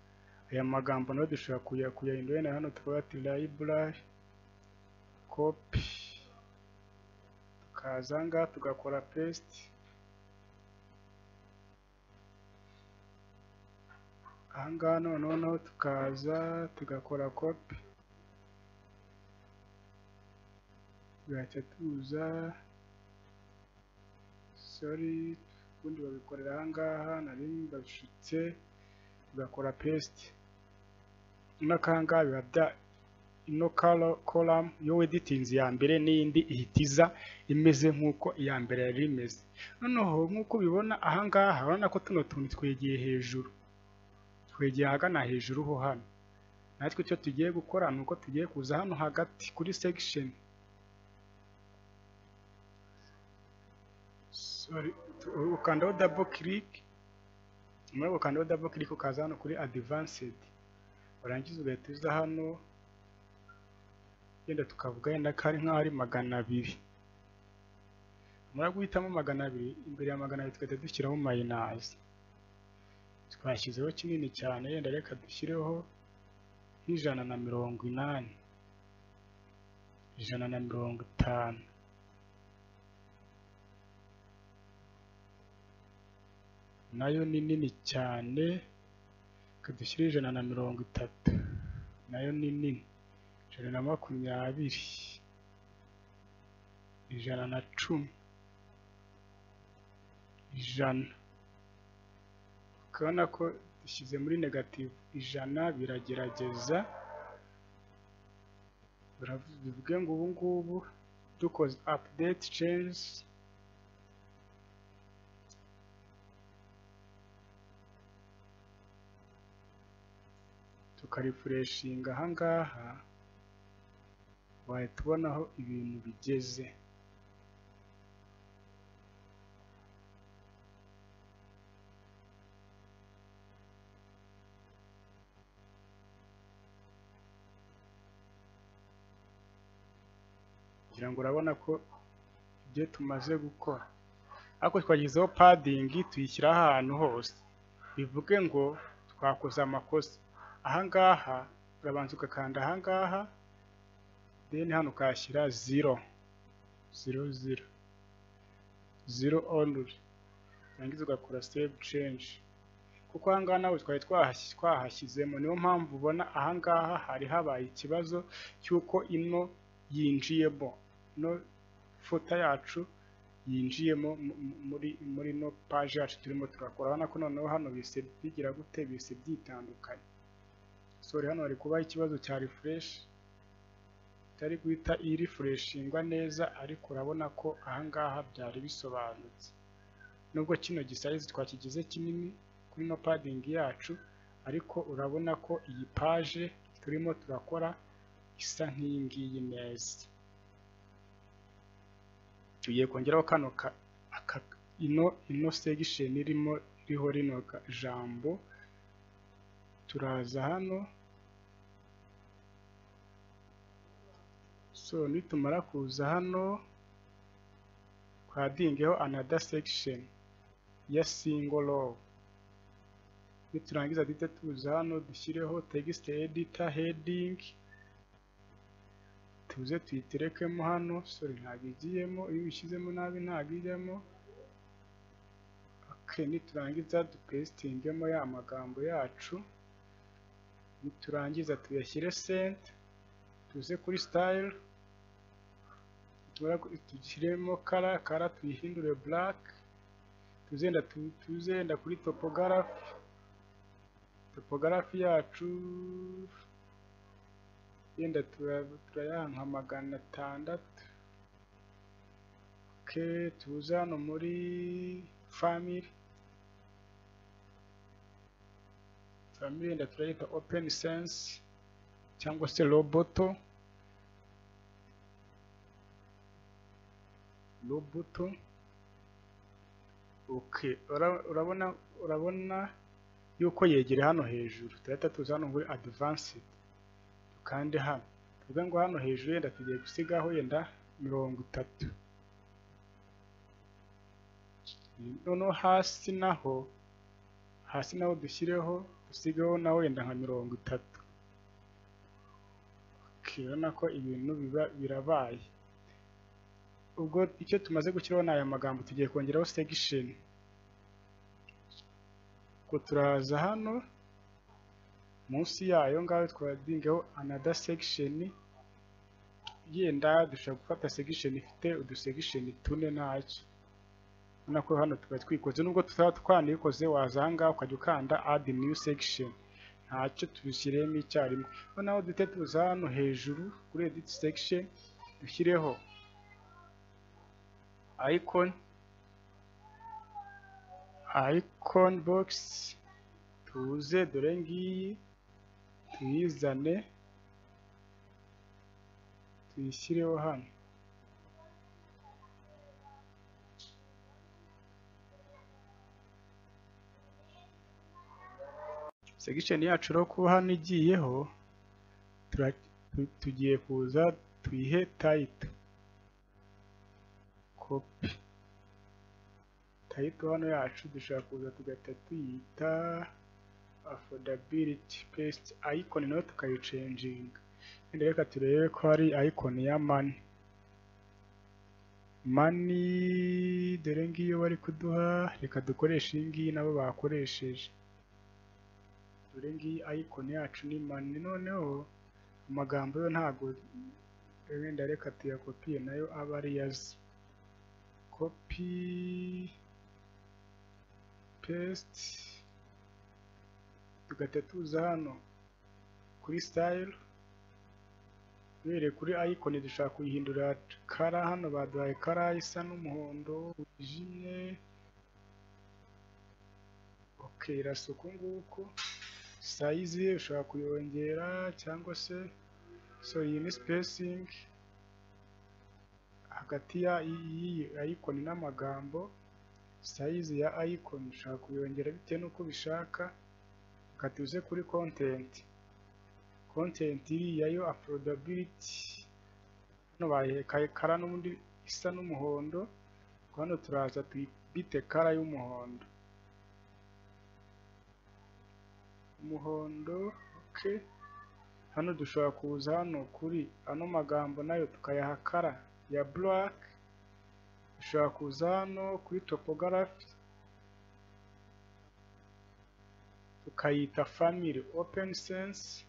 Aya magambo nayo dushobora kuyahindura, na hano tuvuga ati library copy, tukaza ngaha tugakora paste, ahangaha noneho tukaza tugakora copy, tugahita tuza, sorry ubundi babikorera ahangaha nari mbashutse, tugakora paste. N'akangaha biba bya ino column yo editinze ya mbere n'indi ihitiza imeze nk'uko iya mbere yari imeze. Noneho nk'uko ubibona ahangaha urabona ko tuno tuntu twegeye hejuru, twegeye ahagana hejuru ho hano. Natwe icyo tugiye gukora nuko tugiye kuza hano hagati kuri section, sorry, ukandaho double click, muri ukandaho double click ukaza hano kuri advanced, warangiza ugahita uza hano, yenda tukavuga yenda kari nk'aho ari 200. Mura guhitamo 200, imbere ya 200 tugahita dushyiraho minus, twashyizeho kinini cyane, yenda reka dushyireho 180, 150, nayo ni nini cyane, kadushyire 130, nayo ni nini, 120, 110, 100. Ukabona ko dushyize muri negative 100 biragerageza, bivuge ngo ubu ngubu dukoze update change, tukarefreshinga ahangaha, wahita ubonaho ibintu bigeze. Kugira ngo urabona ko ibyo tumaze gukora, ariko twagizeho padding tuyishyira ahantu hose, bivuge ngo twakoze amakosa. Ahangaha urabanza ugakanda ahangaha, then hano ukashyira 0 0 0 only, urangiza ugakora save change, kuko ahangaha nawe twari twahashyizemo. Niyo mpamvu ubona ahangaha hari habaye ikibazo cy'uko ino yinjiyemo, no foto yacu yinjiyemo muri no page yacu turimo turakora. Urabona ko noneho hano bise bigira gute, bise byitandukanye. Sorry, hano hari kubaho ikibazo cya refresh, itari guhita irefreshingwa neza, ariko urabona ko ahangaha byari bisobanutse. Nubwo kino gisize twakigize kinini kuri no padding yacu, ariko urabona ko iyi page turimo turakora isa nk'iyi ngiyi neza. Tugiye kongeraho kano ino section iriho rino jambo. Turaza hano, so nitumara kuza hano twadingeho another section ya single row. Niturangiza duhite tuza hano dushyireho text editor heading, tuze tuyiterekemo hano. Sorry, ntabwo igiyemo, iyo ubishyizemo nabi ntabwo ijyamo. Okay, niturangiza dupestingemo ya magambo yacu, niturangiza tuyashyire cent, tuze kuri style, tugiremo color tuyihindure black, tuzenda kuri topography yacu yenda turayaha 600. Okay, tuze hano muri family yenda turayita open sense cyangwa se roboto. Okay, urabona yuko yegere hano hejuru. Turahita tuza hano muri advanced, tukande hano tuvuga ngo hano hejuru yenda tugiye gusigaho yenda 30. Noneho hasi naho dusigaho naho yenda nka 30. Okay, urabona ko ibintu birabaye. Ubwo icyo tumaze gushyiraho ni aya magambo, tugiye kongeraho section. Ko turaza hano munsi yayo ngaho twadingeho another section, yenda dushobora gufata section ifite udusection 4 ntacyo. Urabona ko hano tuba twikoze, nubwo tutaba twanikoze waza ahangaha ukajya ukanda add new section, ntacyo tubishyiremo icyarimwe. Noneho duhite tuza hano hejuru kuri edit section, dushyireho icon box, tuze dore ngiyi tuyizane tuyishyireho hano. Section yacu rero kuba hano igiyeho, tugiye kuza tuyihe title, copy title hano yacu. Dushaka kuza tugahita tuyita affordability, paste icon nayo tukayichanginga. Reka turebe ko hari icon ya money, dore ngiyo bari kuduha. Reka dukoreshe iyi ngiyi nabo bakoresheje. Dore ngiyi icon yacu ni money. Noneho amagambo yo ntago wenda reka tuyakopiye nayo aba ari yazi. Copy paste, tugahita tuza hano kuri style, duhere kuri icon dushaka kuyihindura color. Hano baduhaye color isa n'umuhondo wijimye. Okay, irasa uku nguku. Size ushaka kuyongera cyangwa se, so iyi ni spacing hagati ya iyi icon n'amagambo. Size ya icon ushaka kuyongera bitewe n'uko bishaka. Reka tuze kuri content iri yayo affordability, hano bayekaye color n'ubundi isa n'umuhondo. Hano turaza tuyibite color y'umuhondo. Okay, hano dushobora kuza hano kuri ano magambo nayo tukayaha color ya black. Dushobora kuza hano kuri topography tukayita family open sense.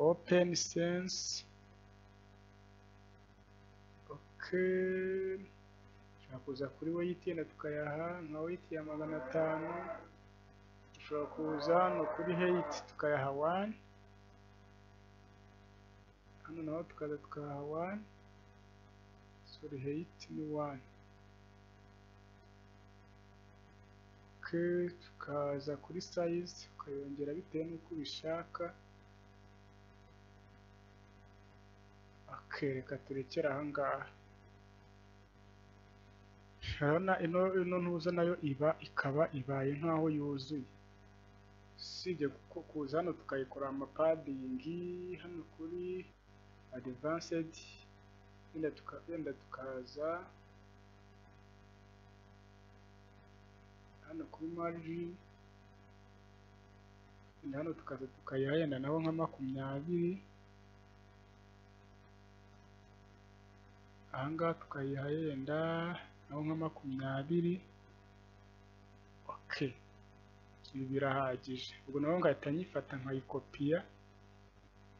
open sense. Okay, dushobora kuza kuri weight yenda tukayaha nka weight ya 500. Dushobora kuza hano kuri height tukayaha 1. Hano naho tukaza tukayaha 1. Sorry, height ni 1. Okay, tukaza kuri size ukayongera bitewe n'uko ubishaka. Okay, reka turekere aha ngaha. Urabona ino ntuza nayo ikaba ibaye nkaho yuzuye. Sibye kuza hano tukayikora amapadding hano kuri advanced, yenda tukaza hano kuri margin, hano tukaza tukayiha yenda naho nka 20. Ahangaha tukayiha yenda naho nka 20. Okay, ibi birahagije. Ubwo naho ngahita nyifata nkayikopiya,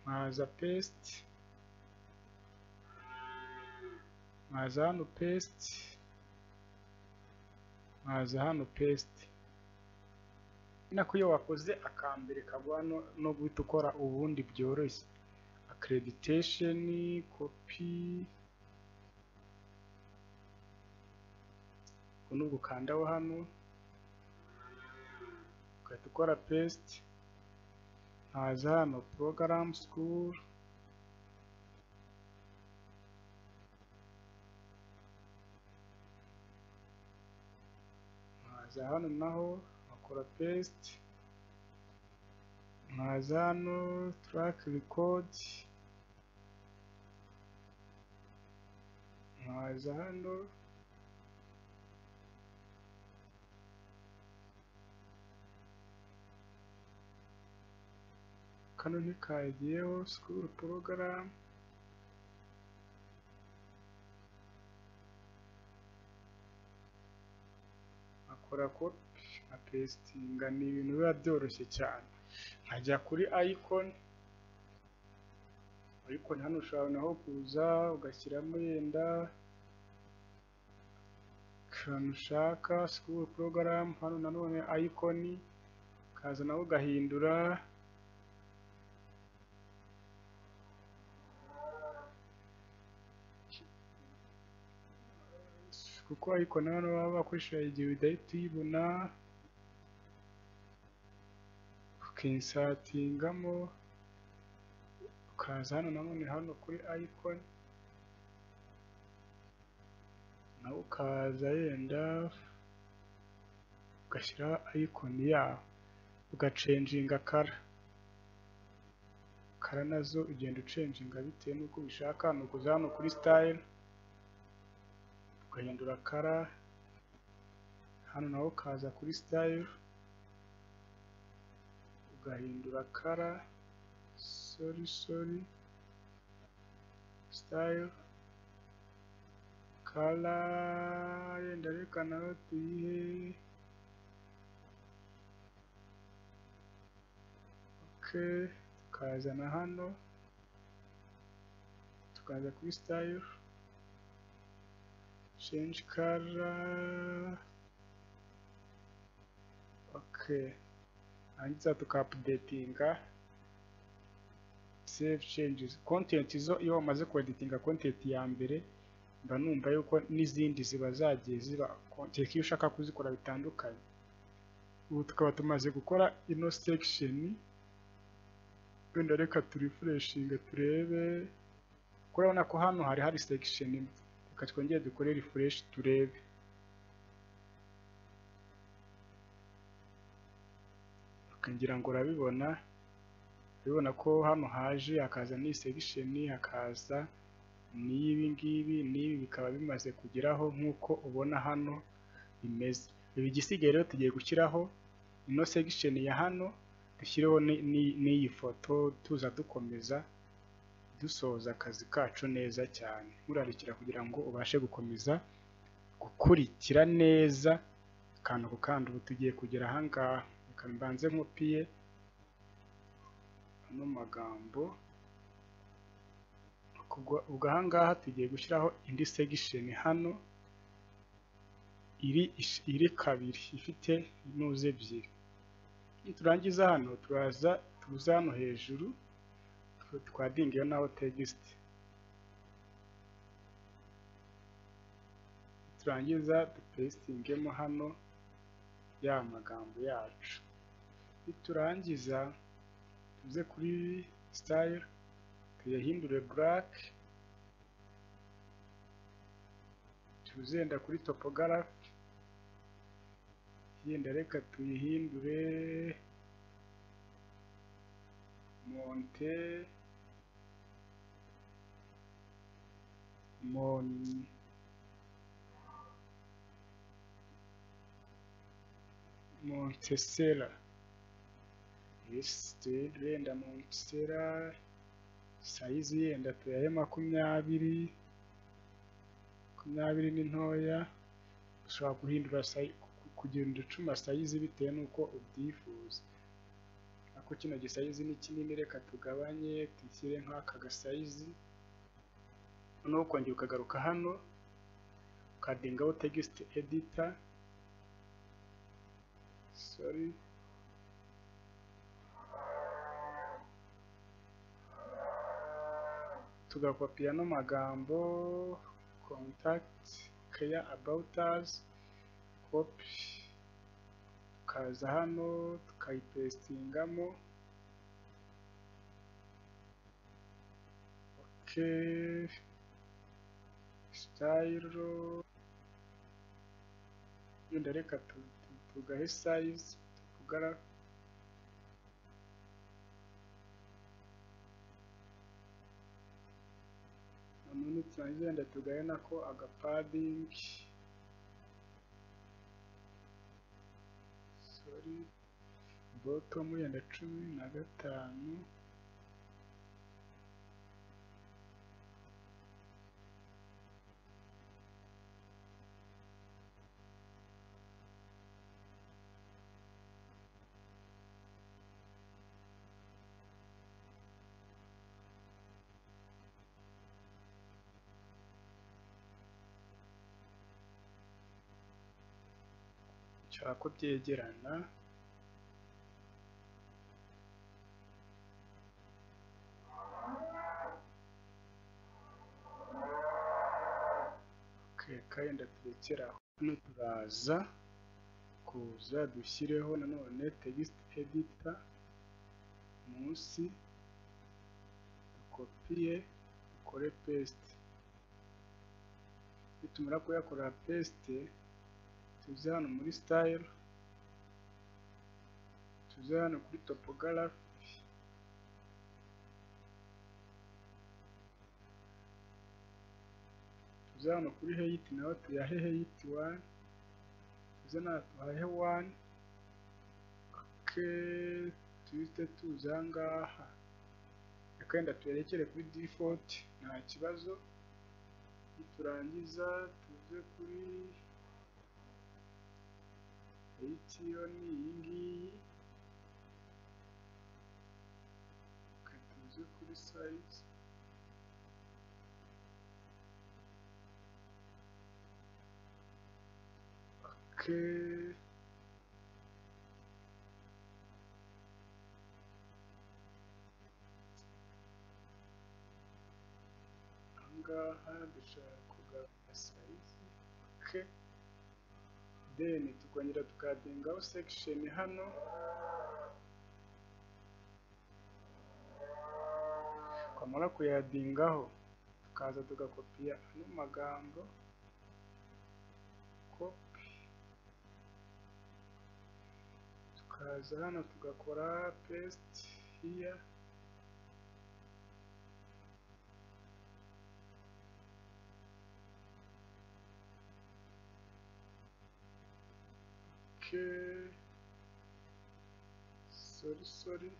nkaza paste, nkaza hano paste, nkaza hano paste. Nako iyo wakoze akambere kagwa no guhita ukora ubundi byoroshye. Accreditation, copy, nubwo ukandaho hano ugahita ukora paste. Nkaza hano program school, nkaza hano naho nkakora paste. Nkaza hano track record, nkaza hano kano ntikagiyeho school program. Akora copy na pasting, ni ibintu biba byoroshye cyane. Nkajya kuri icon hano ushobora naho kuza ugashyiramo yenda akantu ushaka school program. Hano nanone icon kaza naho ugahindura kuko icon hano baba bakoresha igihe udahita uyibona, ukinsatingamo. Ukaza hano nanone hano kuri icon nawe ukaza yenda ugashyiraho icon yawe, ugacenjinga kara nazo ugenda ucenjinga bitewe n'uko ubishaka. Nukuza hano kuri style ugahindura kara. Hano naho ukaza kuri style ugahindura kara. Sorry, style color yenda reka naho tuyihe. Okay, tukazana hano tukaza kuri style, change color. Okay, hanyuma tuka-updatinga, save changes. Content iyo wamaze ku-editinga content ya mbere, mba numva yuko n'izindi ziba zagiye ziba content iyo ushaka kuzikora bitandukanye. Ubu tukaba tumaze gukora ino section. Wenda reka turefreshinge turebe. Kurabona ko hano hari section imwe. Reka twongere dukore refresh turebe. Ngira ngo urabibona ko hano haje hakaza ni section, hakaza n'ibi ngibi n'ibi bikaba bimaze kugeraho nk'uko ubona hano bimeze. Ibi gisigaye rero tugiye gushyiraho ino section ya hano, dushyireho n'iyi foto, tuza dukomeza dusoza akazi kacu neza cyane. Murarikira kugira ngo ubashe gukomeza gukurikira neza akantu ku kandi. Ubu tugiye kugera aha ngaha, reka mbanze nkopiye ano magambo ubwo ahangaha tugiye gushyiraho indi section hano iri kabiri ifite inuze ebyiri. Niturangiza hano turaza tuza hano hejuru twadingiyeho naho text. Turangiza dupestingemo hano ya magambo yacu. Niturangiza tuze kuri style tuyahindure black, tuzenda kuri topography yenda reka tuyihindure Montesera. Yes, tuyenda Montesera, size yenda tuyahe 20 ni ntoya. Ushobora guhindura kugenda ucuma size bitewe nuko ubyifuza. Ako kino gisize ni kinini, reka tugabanye tushyire nk'aka gasize. Noneho ukongera ukagaruka hano ukadingaho text editor, tugakopiya no magambo contact care about us, copy, tukaza hano tukayipestingamo. Okay, style yenda reka tugahe size tugara none turangiza tugahe nako agapadding, bottom yenda 15. Nshaka ko byegerana. Okay, kandi turekeraho. Hano turaza kuza dushyireho nanone text editor munsi, dukopiye dukore paste. Nitumara kuyakora paste tuze hano muri style, tuze hano kuri topography, tuze hano kuri height naho tuyahe height 1, tuze na tuhahe 1. Okay, tuhite tuza ngaha akenda tuyerekere kuri default nta kibazo. Turangiza tuze kuri height yo ni iyi ngiyi, tuze kuri size. Okay, angaha dushaka kugabanya size. Okay, then tukongera tukadingaho section hano, twamara kuyadingaho tukaza tugakopiya ano magambo, copy, tukaza hano tugakora paste here. Okay, sorry,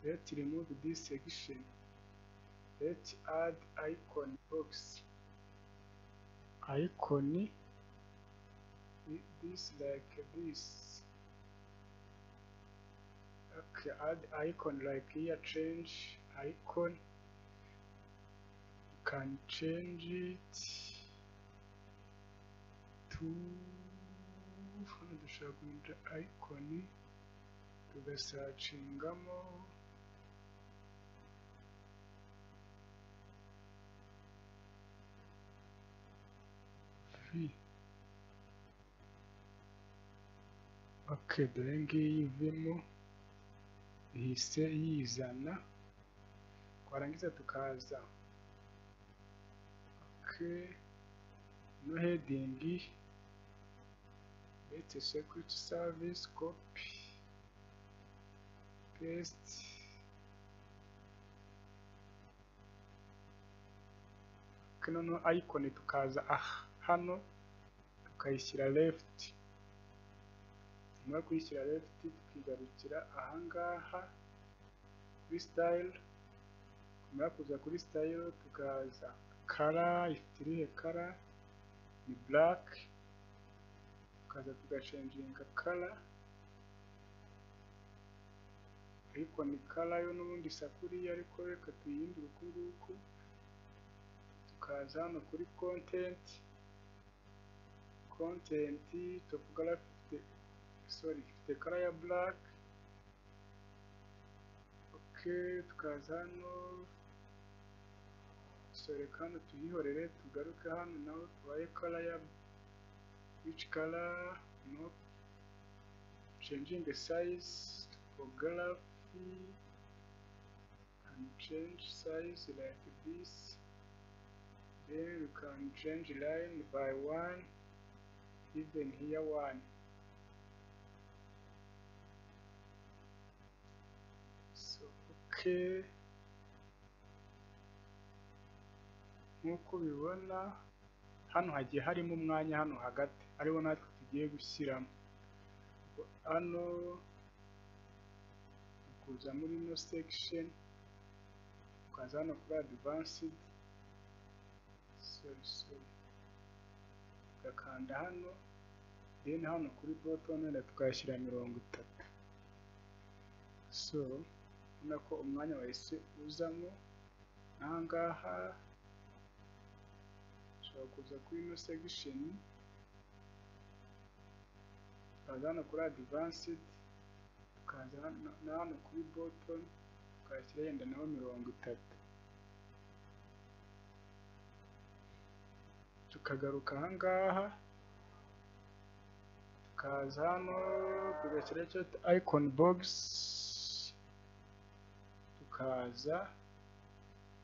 let's remove this section. Let's add icon box, icon this like this. Okay, add icon like here, change icon. can change it to, hano dushobora guhindura icon tugasacingamo v. Okay, dore ngiyi ivemo ihise yizana, twarangiza tukaza okay no heading let's security service copy paste okay, noneho icon tukaza hano tukayishyira left, nyuma yo kuyishyira left tukigarukira ahangaha kuri style, nyuma yo kuza kuri style tukaza color, ifite irihe color ni black, tukaza tugashanginga color ariko ni color yo n'ubundi sakuriya, ariko reka tuyihindure uku nguku, tukaza hano kuri content topograph ifite color ya black okay, tukaza hano reka hano tuyihorere tugaruke hano naho tubaye color ya which color no changing the size topography can change size like this, then you can change line by 1, even here 1. So okay, nk'uko ubibona hano hagiye harimo umwanya hano hagati ariwo natwe tugiye gushyiramo. Hano kuza muri no section ukaza hano kuri advanced tugakanda hano, then hano kuri button wenda tukayashyira 30. So ubona ko umwanya wahise uzamo. Ahangaha ushobora kuza kuri no section tukaza hano kuri advanced tukaza hano kuri button tukayashyira yenda naho 30, tukagaruka ahangaha tukaza hano tugashyira icyo icon box, tukaza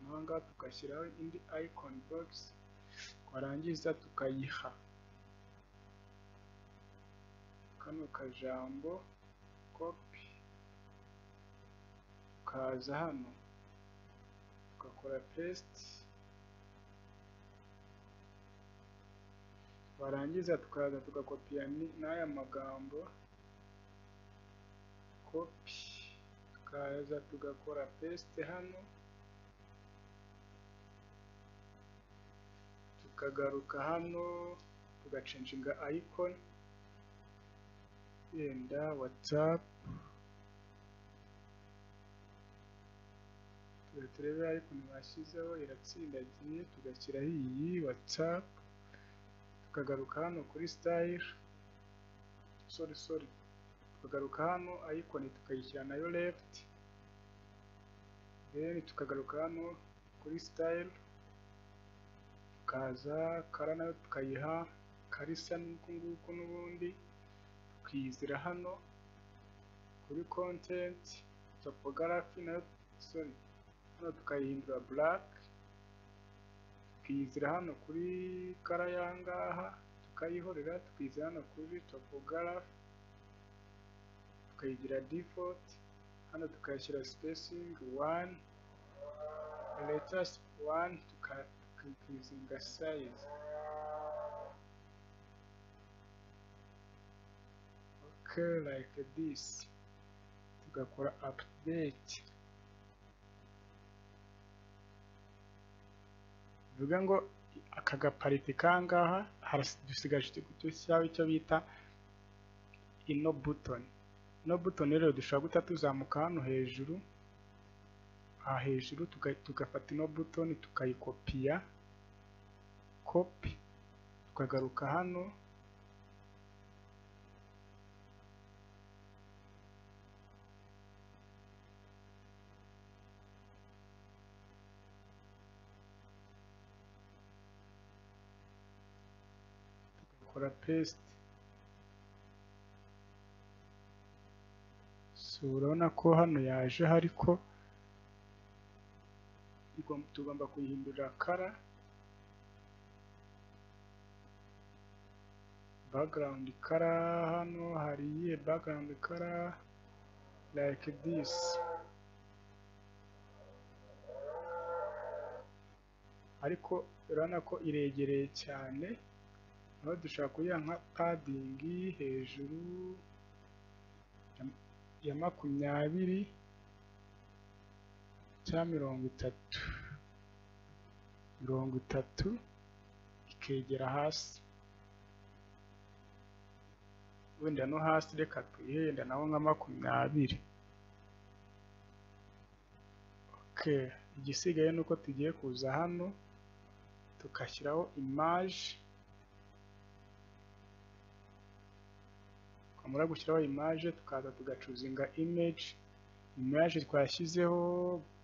ahangaha tugashyiraho indi icon box, twarangiza tukayiha kano kajambo copy, tukaza hano tugakora paste, twarangiza tukaza tugakopiya n'aya magambo copy, tukaza tugakora paste hano, tukagaruka hano tugacenjinga icon yenda WhatsApp, turebe icon bashyizeho iratsindagiye, tugashyiraho iyi WhatsApp, tukagaruka hano kuri style tukagaruka hano icon tukayishyira nayo left, then tukagaruka hano kuri style tukaza color nayo tukayiha karisa n'uku nguku, n'ubundi tukizira hano kuri content topography nayo hano tukayihindura black, tukizira hano kuri color yangaha tukayihorera, tukizira hano kuri topography tukayigira default, hano tukayishyira spacing 1, letters 1, tukizinga size okay like this, tugakora update. Bivuga ngo aka gapariti kangaha dusigaje gushyiraho icyo bita ino button. Ino button rero dushobora guhita tuzamuka hano hejuru aha hejuru tugafata ino button tukayikopiya, copy, tukagaruka hano tugakora paste. So urabona ko hano yaje ariko tugomba kuyihindurira color, background color. Hano hari background color like this, ariko urabona ko iregereye cyane, naho dushaka kuyiha nka padding hejuru ya 20 cyangwa 30 ikegera hasi. Wenda no hasi reka tuyihenda naho nka 20. Okay, igisigaye nuko tugiye kuza hano tukashyiraho image. Twamara gushyiraho image tukaza tugacuzinga image. Image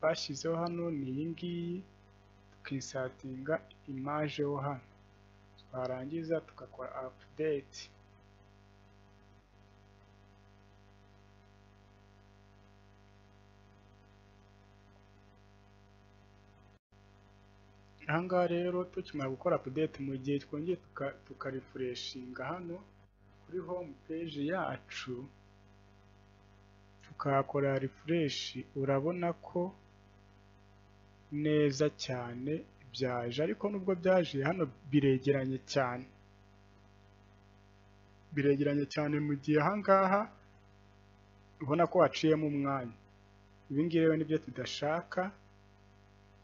bashyizeho hano ni iyi ngiyi, tukinsatinga image ho hano, twarangiza tugakora update. Ahangaha rero tukimara gukora update, mu gihe twongeye tukarefreshinga hano kuri home page yacu tukakora refresh, urabona ko neza cyane byaje. Ariko nubwo byaje hano biregeranye cyane, mu gihe ahangaha ubona ko waciyemo umwanya. Ibi ngibi rero nibyo tudashaka,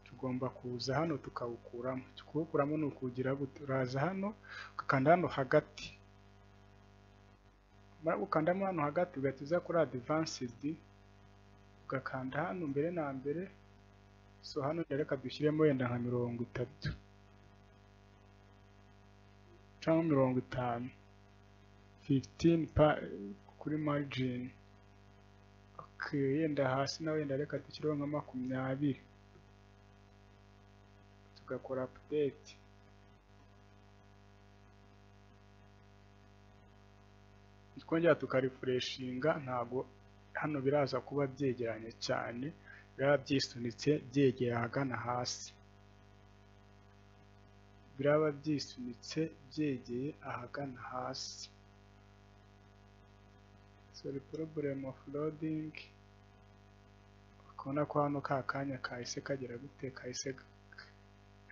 tugomba kuza hano tukawukuramo. Kuwukuramo ni ukugira uraza hano ugakanda hano hagati, ukandamo hano hagati ugahita uza kuri advanced ugakanda hano mbere na mbere. So hano reka dushyiremo wenda nka 30 cyangwa 50, 15 kuri margin. Okay, yenda hasi na wenda reka dushyireho nka 20, tugakora update. Twongera tukarefreshinga, ntago hano biraza kuba byegeranye cyane, biraba byisunitse byegera ahagana hasi, biraba byisunitse byegeye ahagana hasi. Sorry, problem of loading. Ukabona ko hano ka kanya kahise kagera gute, kahise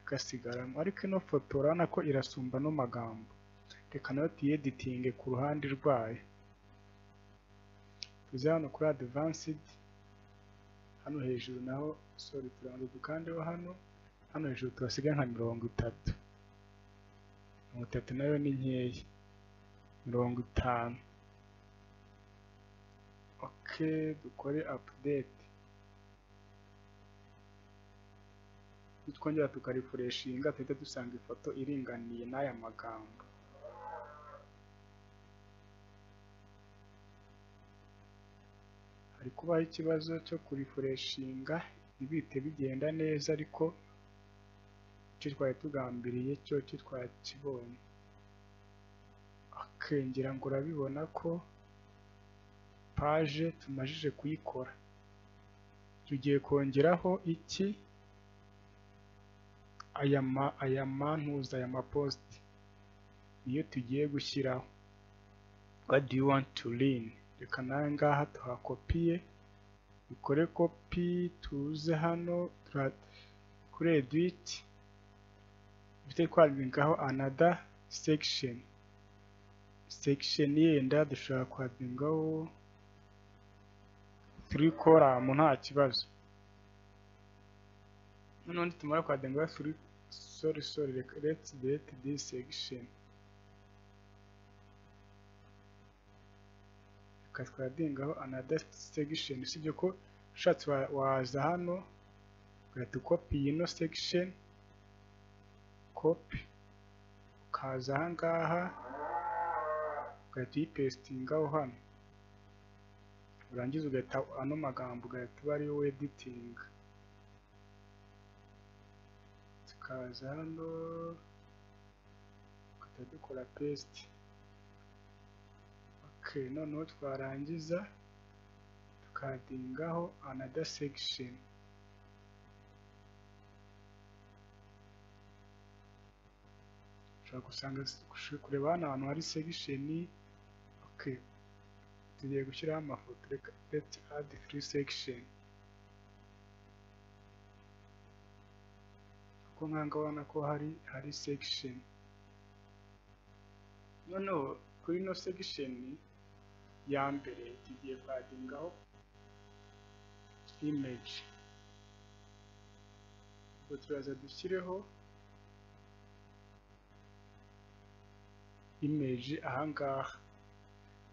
gasigaramo. Ariko ino foto urabona ko irasumba no magambo. Reka nayo tuyeditinge ku ruhande rwayo. Tuze hano kuri advanced, hano hejuru naho sorry turangiza dukandeho hano hejuru turasiga nka 30. 30 nayo ni nkeya, 50. Okay, dukore update. Twongera tukarefreshinga, tuhita dusanga ifoto iringaniye n'aya magambo. Hari kubaho ikibazo cyo kurefreshinga ntibite bigenda neza, ariko icyo twari tugambiriye cyo twakibonye. Okay, ngira ngo urabibona ko page tumajije kuyikora. Tugiye kongeraho iki, aya mapost niyo tugiye gushyiraho. What do you want to learn? Reka nawe ngaha tuhakopiye, dukore copy, tuze hano kuri edit, dufite kwadingaho another section. Yenda dushobora kwadingaho 3 column nta kibazo. Noneho tumara kwadingaho 3, sorry, let's delete this section. Twadingaho another section, sibyo ko ushatse waza hano ugahita ukopi ino section, copy, ukaza ahangaha ugahita uyipestingaho hano, urangiza ugahita ano magambo ugahita uba ariyo editing, tukaza hano ugahita dukora paste. Okay, noneho twarangiza tukadingaho another section, ushobora gusanga kureba hano ahantu hari section. Okay, tugiye gushyiraho amafoto, let's add 3 section, kuko nkanga ubona ko hari section. Noneho kuri ino section ya mbere tugiye kwadingaho image, ubwo turaza dushyireho image ahangaha,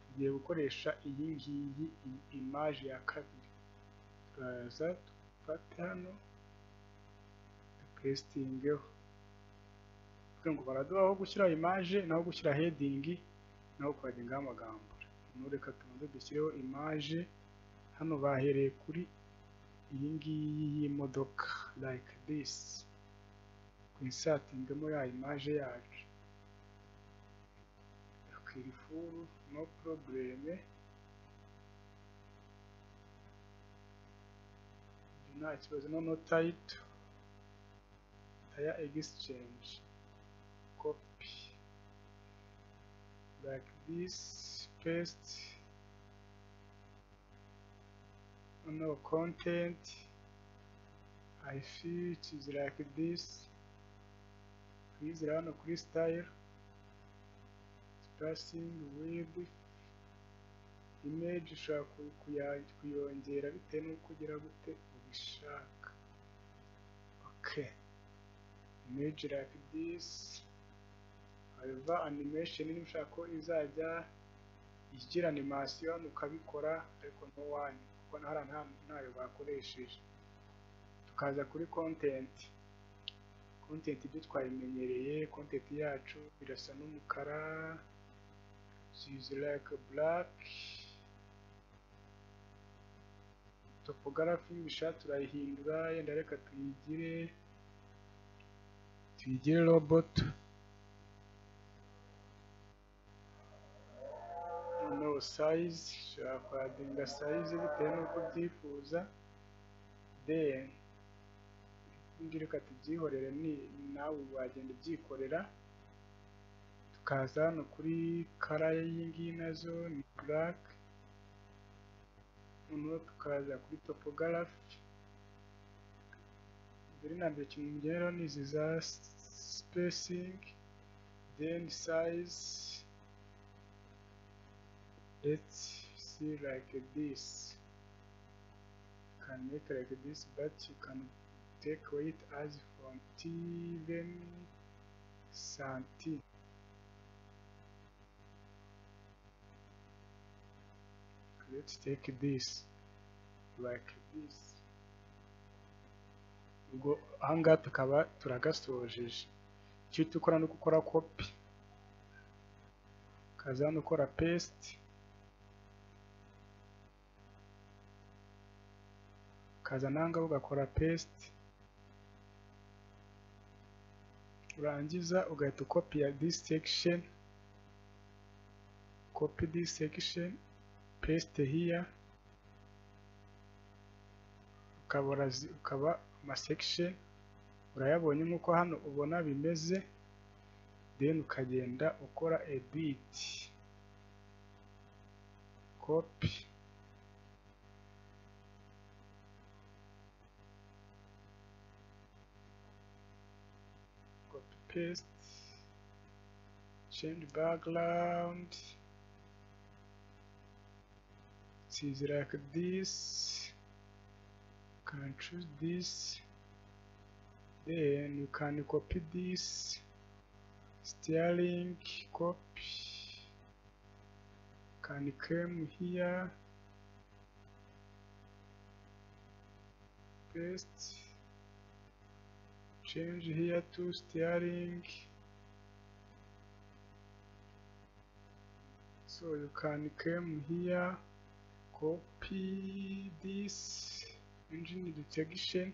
tugiye gukoresha iyi ngiyi image ya kabiri, turaza dufate hano dupestingeho, kugira ngo baraduha aho gushyira image naho gushyira heading naho kwadingaho amagambo. Reka tubanze dushyireho image hano, bahereye kuri iyi ngiyi y'imodoka like this, insertingemo ya image yacu. Okay, full, no problem, nta kibazo. Noneho title, tire exchange, copy like this, paste. No content, I feel it is like this. Please run kuri style, spacing, width, image ushobora kuyongera bitewe n'uko ugira gute ubishaka. Okay, image like this. However, animation niba ushaka ko izajya igira animation ukabikora, ariko no one kuko ntayo bakoresheje. Tukaza kuri content ibyo twayimenyereye, content yacu birasa n'umukara, is like black. Topography bisha turayihindura, yenda reka tuyigire robot. No size, ushobora kwadinga size bitewe n'uko byifuza. Then reka tubyihorere, nawe wagenda ubyikorera. Tukaza hano kuri color y'ingiyi nazo ni black. Noneho tukaza kuri topography, mbere na mbere ikintu mugenera ni izi za spacing, then size. Let's see like this, you can make like this, but you can take weight as from 10 cm. Let's take this like this. Ubwo ahangaha tukaba turagasojeje. Icyo dukora ni gukora copy, kaza hano ukora paste, kaza nanga ugakora paste, urangiza ugahita ukopia this section, copy this section, paste here, ukaba ama section urayabonye nkuko hano ubona bimeze. Then ukagenda ukora edit, copy, paste, change background, it is like this. You can choose this, then you can copy this, steering, copy, can come here, paste, change here to steering. So you can come here, copy this engine detection,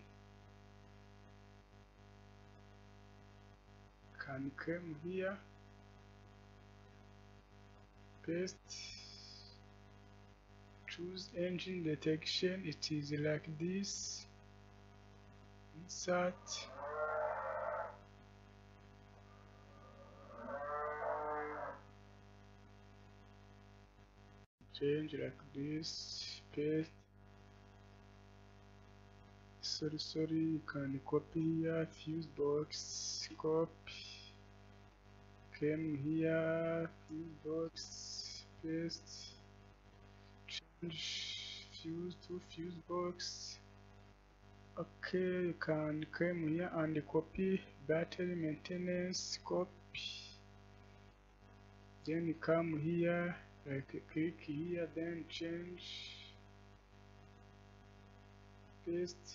can come here, paste, choose engine detection, it is like this, insert, change like this, paste, sorry, you can copy here, fuse box, copy, came here, fuse box, paste, change fuse to fuse box. Okay, you can come here and copy battery maintenance, copy, then you come here, like click here, then change, paste,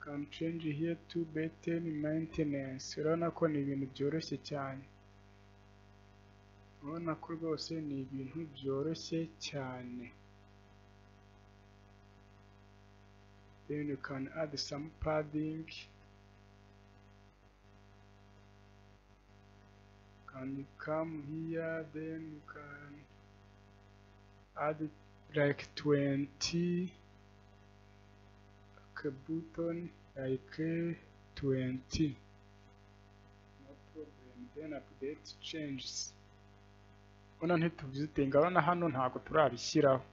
can change here to battery maintenance. Urabona ko ni ibintu byoroshye cyane, urabona ko rwose ni ibintu byoroshye cyane. Then you can add some padding, can come here, then you can add it like 20, a button like 20, no problem. Then update changes. Urabona ntituvizitinga, urabona hano ntabwo turabishyiraho.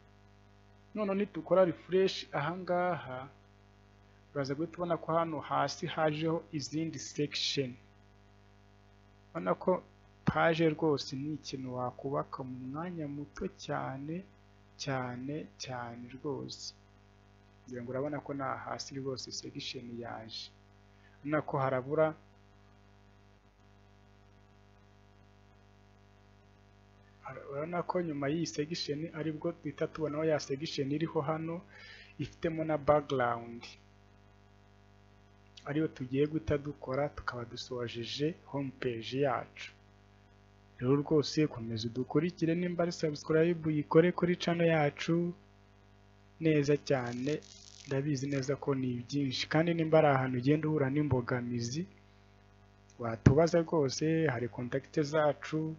None nitukora refresh ahangaha uraza guhita ubona ko hano hasi hajeho izindi section. Urabona ko page rwose ni ikintu wakubaka mu mwanya muto cyane cyane cyane rwose. Ngira ngo urabona ko na hasi rwose section yaje. Urabona ko harabura urabona ko nyuma y'iyi section aribwo duhita tubonaho ya section iriho hano ifitemo na background, ariyo tugiye guhita dukora tukaba dusojeje home page yacu. Rero rwose komeza udukurikire, nimba ari subscribe uyikore kuri channel yacu neza cyane, ndabizi neza ko ni byinshi, kandi nimba ari ahantu ugenda uhura n'imbogamizi watubaza rwose, hari contact zacu,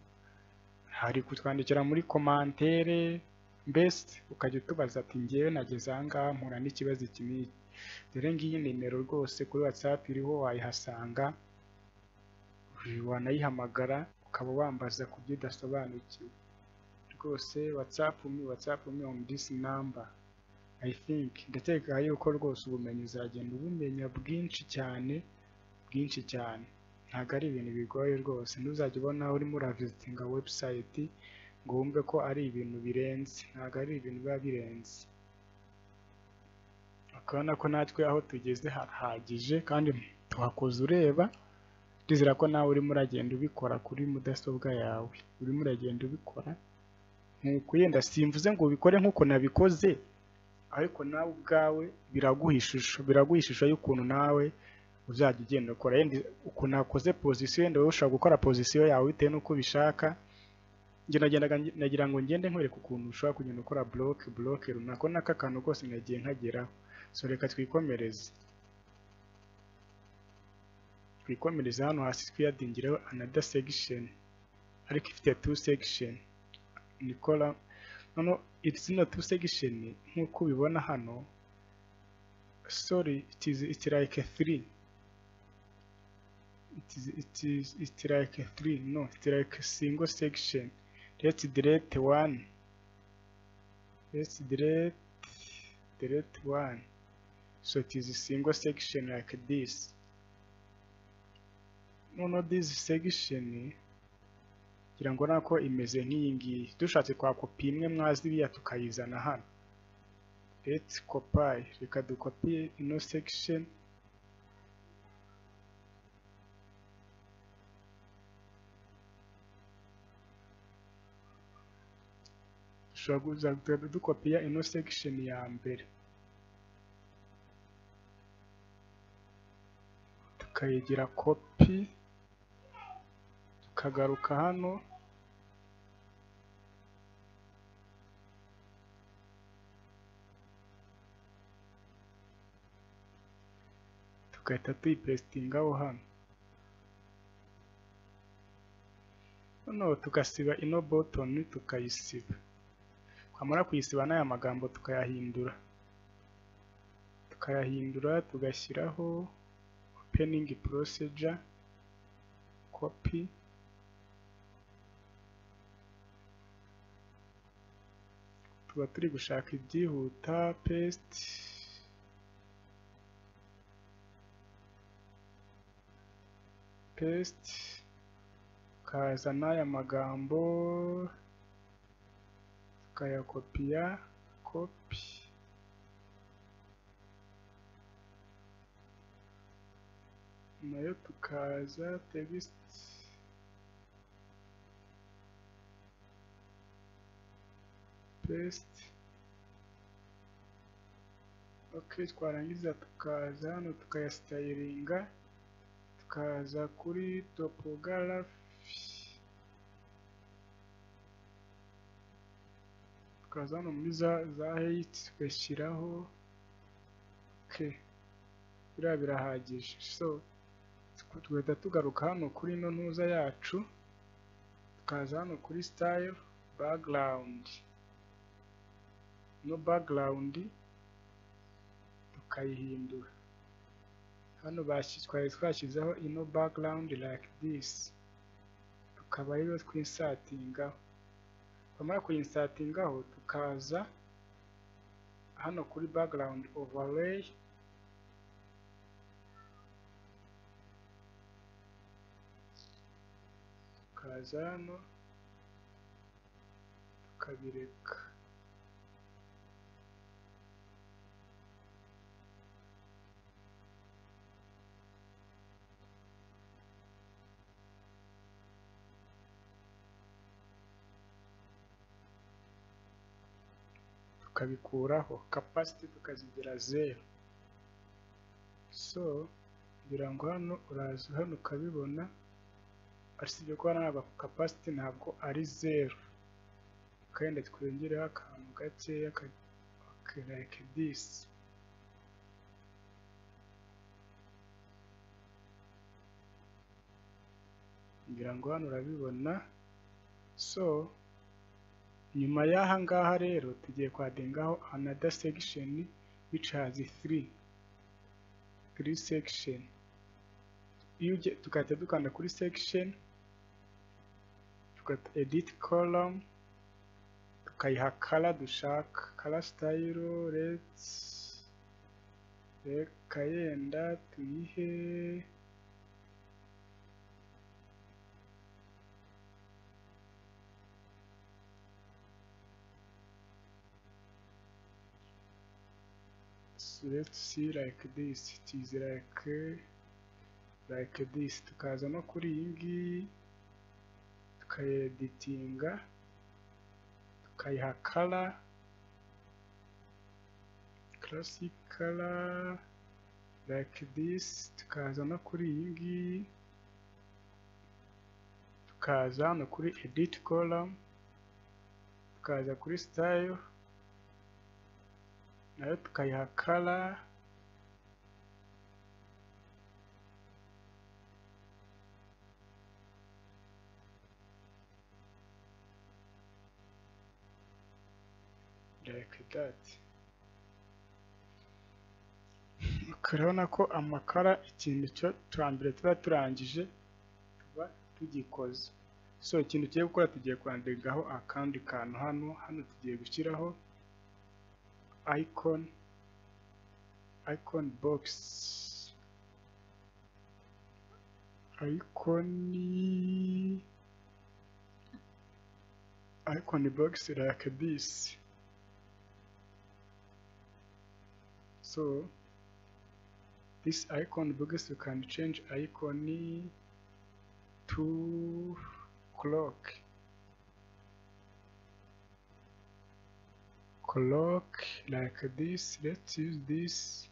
hari kutwandikira muri commentaire, mbese ukajya utubaza ati ngewe nageze ahangaha mpura n'ikibazo iki n'iki. Dore ngiyi nimero rwose kuri WhatsApp iriho wayihasanga, wanayihamagara ukaba wambaza ku byo udasobanukiwe. Rwose WhatsApp me on this number. I think ndakeka yuko rwose ubumenyi uzagenda ubumenya bwinshi cyane, ntabwo ari ibintu bigoye rwose. Ntuzajya ubona urimo uravisitinga website ngo wumve ko ari ibintu birenze, ntabwo ari ibintu biba birenze. Ukabona ko natwe aho tugeze harahagije kandi tuhakoze ureba, ndizera ko nawe urimo uragenda ubikora kuri mudasobwa yawe, urimo uragenda ubikora nk'uko, yenda simvuze ngo ubikore nk'uko nabikoze, ariko nawe ubwawe biraguha ishusho y'ukuntu nawe uzajya ugenda ukora. Yenda ukuntu nakoze position, yenda wowe ushobora gukora position yawe bitewe n'uko ubishaka. Nagira ngo ngende nkwereka ukuntu ushobora kugenda ukora block runaka, n'aka kantu kose nagiye nkageraho. So reka twikomereze hano hasi twiyadingireho another section, ariko ifite 2 section. Nikora no it's not 2 section nk'uko ubibona hano, sorry, it's like 3, it's like 3, no, it's like a single section. Let's delete one, let's delete one. So it is a single section like this. No, this section ngira ngo nako imeze nk'iyi ngiyi. Dushatse kwa copy imwe mwazi iriya tukayizana hano, let's copy, reka ducopy ino section, dushobora kuza dukopiya ino section ya mbere tukayigira copy, tukagaruka hano tugahita tuyipestingaho hano. Noneho tugasiba ino button, tukayisiba. Twamara kuyisiba n'aya magambo tukayahindura, tugashyiraho opening procedure, copy, tuba turi gushaka ibyihuta, paste, tukaza n'aya magambo tukayakopiya, copy, nayo tukaza text, paste. Okay, twarangiza tukaza hano tukayastylinga, tukaza kuri topography, tukaza hano muri za height tugashyiraho. Okay, biriya birahagije. So tugahita tugaruka hano kuri ino ntuza yacu, tukaza hano kuri style, background, no background tukayihindura. Hano twari twashyizeho ino background like this, tukaba rero twinsatingaho. Twamara kuyinsatingaho tukaza hano kuri background overlay, tukaza hano tukabireka. Tukabikuraho capacity tukazigira 0. So ngira ngo hano uraza hano ukabibona, asibye ko hano capacity ntabwo ari 0, kandi twongereho akantu gakeya like this. Ngira ngo hano urabibona. So nyuma y'aha ngaha rero tugiye kwadingaho another section which has 3 section. Iyo tukahita dukanda kuri section, tukata edit column, tukayiha color dushaka, color style, reka yenda tuyihe let's see like this. It is like this. Tukaza no kuri iyi ngiyi tukayeditinga, tukayiha color, classic color like this. Tukaza no kuri iyi ngiyi, tukaza no kuri edit column, tukaza kuri style, nayo tukayiha color, like that. Urabona ko amakara ikintu cyo turambere tuba turangije tuba tugikoze. So ikintu tugiye gukora, tugiye kwandikaho akandi kantu hano tugiye gushyiraho icon box, icon box like this. So this icon box you can change icon to clock like this. Let's use this,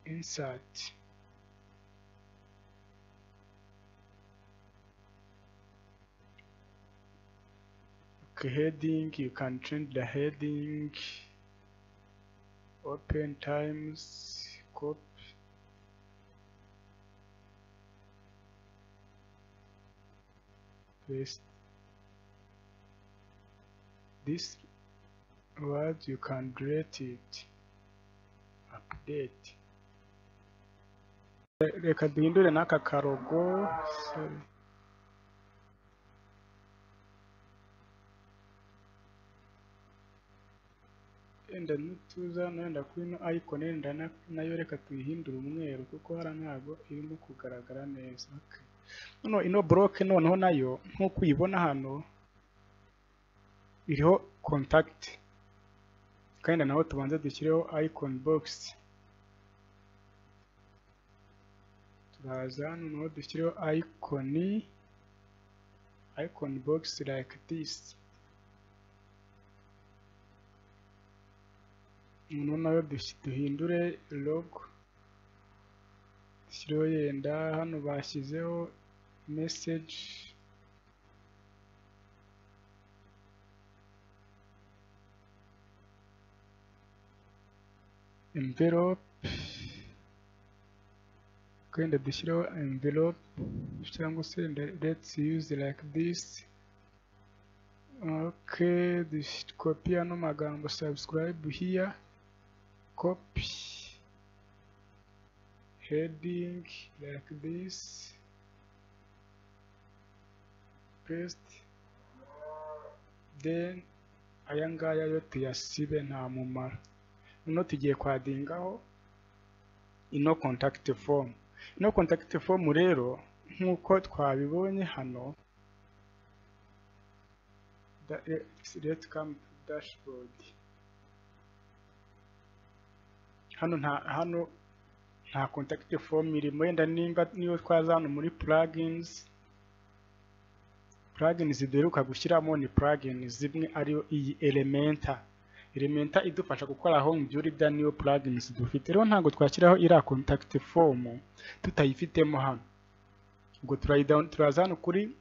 insert, Okay, heading, you can change the heading, open times, copy, paste. This word you can delete it, update. Reka duhindure n'aka karogo, sorry. Enda nutuza nenda kuri no icon enda nayo reka tuyihindure umweru kuko hara ntago irimo kugaragara neza. Okay. None ino block noneho nayo nkuko uyibona hano iriho contact. Kandi naho tubanza dushyireho icon box. Turaza hano naho dushyireho icon box like this. Nayo duhindure logo, dushyireho yenda hano bashyizeho message, envelope, kandi dushyireho envelope cyangwa se let's use like this. Okay, copy ano magambo subscribe here, copy heading like this, paste, then aya ngaya yo tuyasibe nta mumaro. Noneho tugiye kwadingaho ino contact form. Ino contact form rero nkuko twabibonye hano, let's come to dashboard. Hano nta contact form irimo, yenda nimba niyo twaza hano muri plugins duheruka gushyiramo ni plugins zimwe ariyo iyi Elementor idufasha gukora home builder niyo plugins dufite. Rero ntago twashyiraho ira contact form tutayifitemo hano. Ubwo turaza hano kuri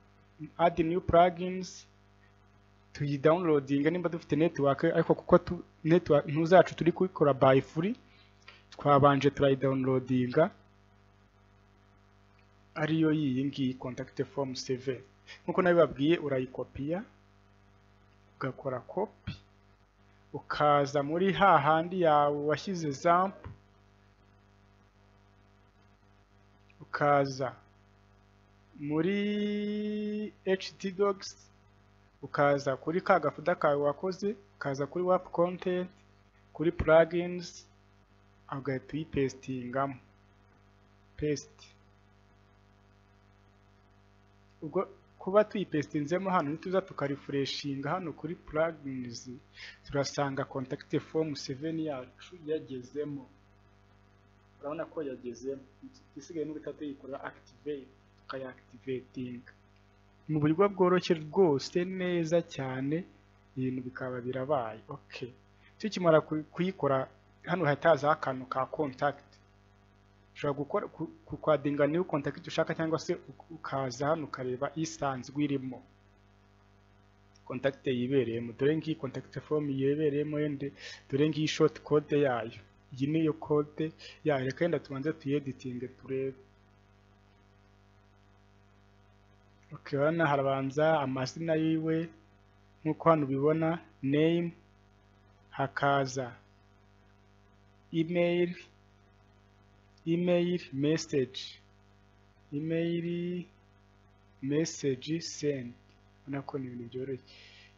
add new plugins, tuyidownloadinga nimba dufite network, ariko kuko network ntuzacu turi kubikora by free, twabanje turayidownloadinga ariyo iyi ngiyi contact form 7. Nkuko nabibabwiye urayikopiya ugakora copy, ukaza muri hahandi yawe washyize zamp, ukaza muri htdocs, ukaza kuri ka gafuda kawe wakoze, ukaza kuri wap content, kuri plugins, ugahita uyipestingamo paste. Ubwo kuba tuyipestinzemo hano nituza tukarefreshinga hano kuri plugins, turasanga contact form 7 yacu yagezemo. Urabona ko yagezemo, isigaye n'ubita tuyikora activate, tukayaactivating mu buryo bworoshye rwose neza cyane, ibintu bikaba birabaye. Okay, tukimara kuyikora hano hataza akantu ka contact. Ushobora gukora kukwadinga new contact ushaka, cyangwa se ukaza hano ukareba isanzwe irimo contact yibereyemo. Dore ngiyi contact form yibereyemo, yende dore ngiyi short code yayo. Iyi niyo code yayo, reka yenda tubanze tuyeditinge turebe. Okay, hano harabanza amazina yiwe nkuko hano ubibona, name, hakaza email message send. Urabona ko ni ibintu byoroshye,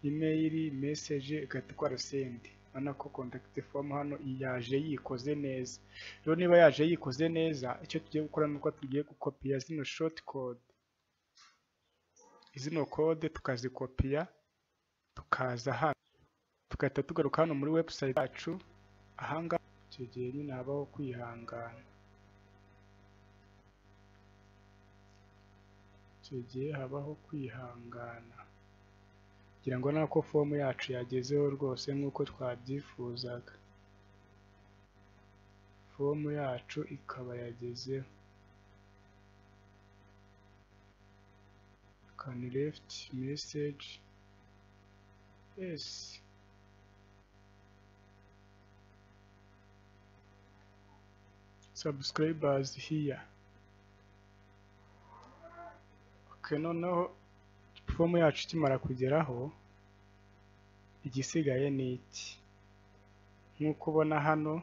email message ugatwara send. Urabona ko contact form hano yaje yikoze neza. Rero niba yaje yikoze neza, icyo tugiye gukora nuko tugiye gukopiya zino short code, izino code tukazikopiya, tukaza hano tugahita tugaruka hano muri website yacu. Ahanga icyo gihe nyine habaho kwihangana, kugira ngo nako form yacu yagezeho rwose nkuko twabyifuzaga. Form yacu ikaba yagezeho. Can left message, yes, subscribers here. Okay, noneho fomu yacu ikimara kugeraho, igisigaye ni iki? Nk'uko ubona hano,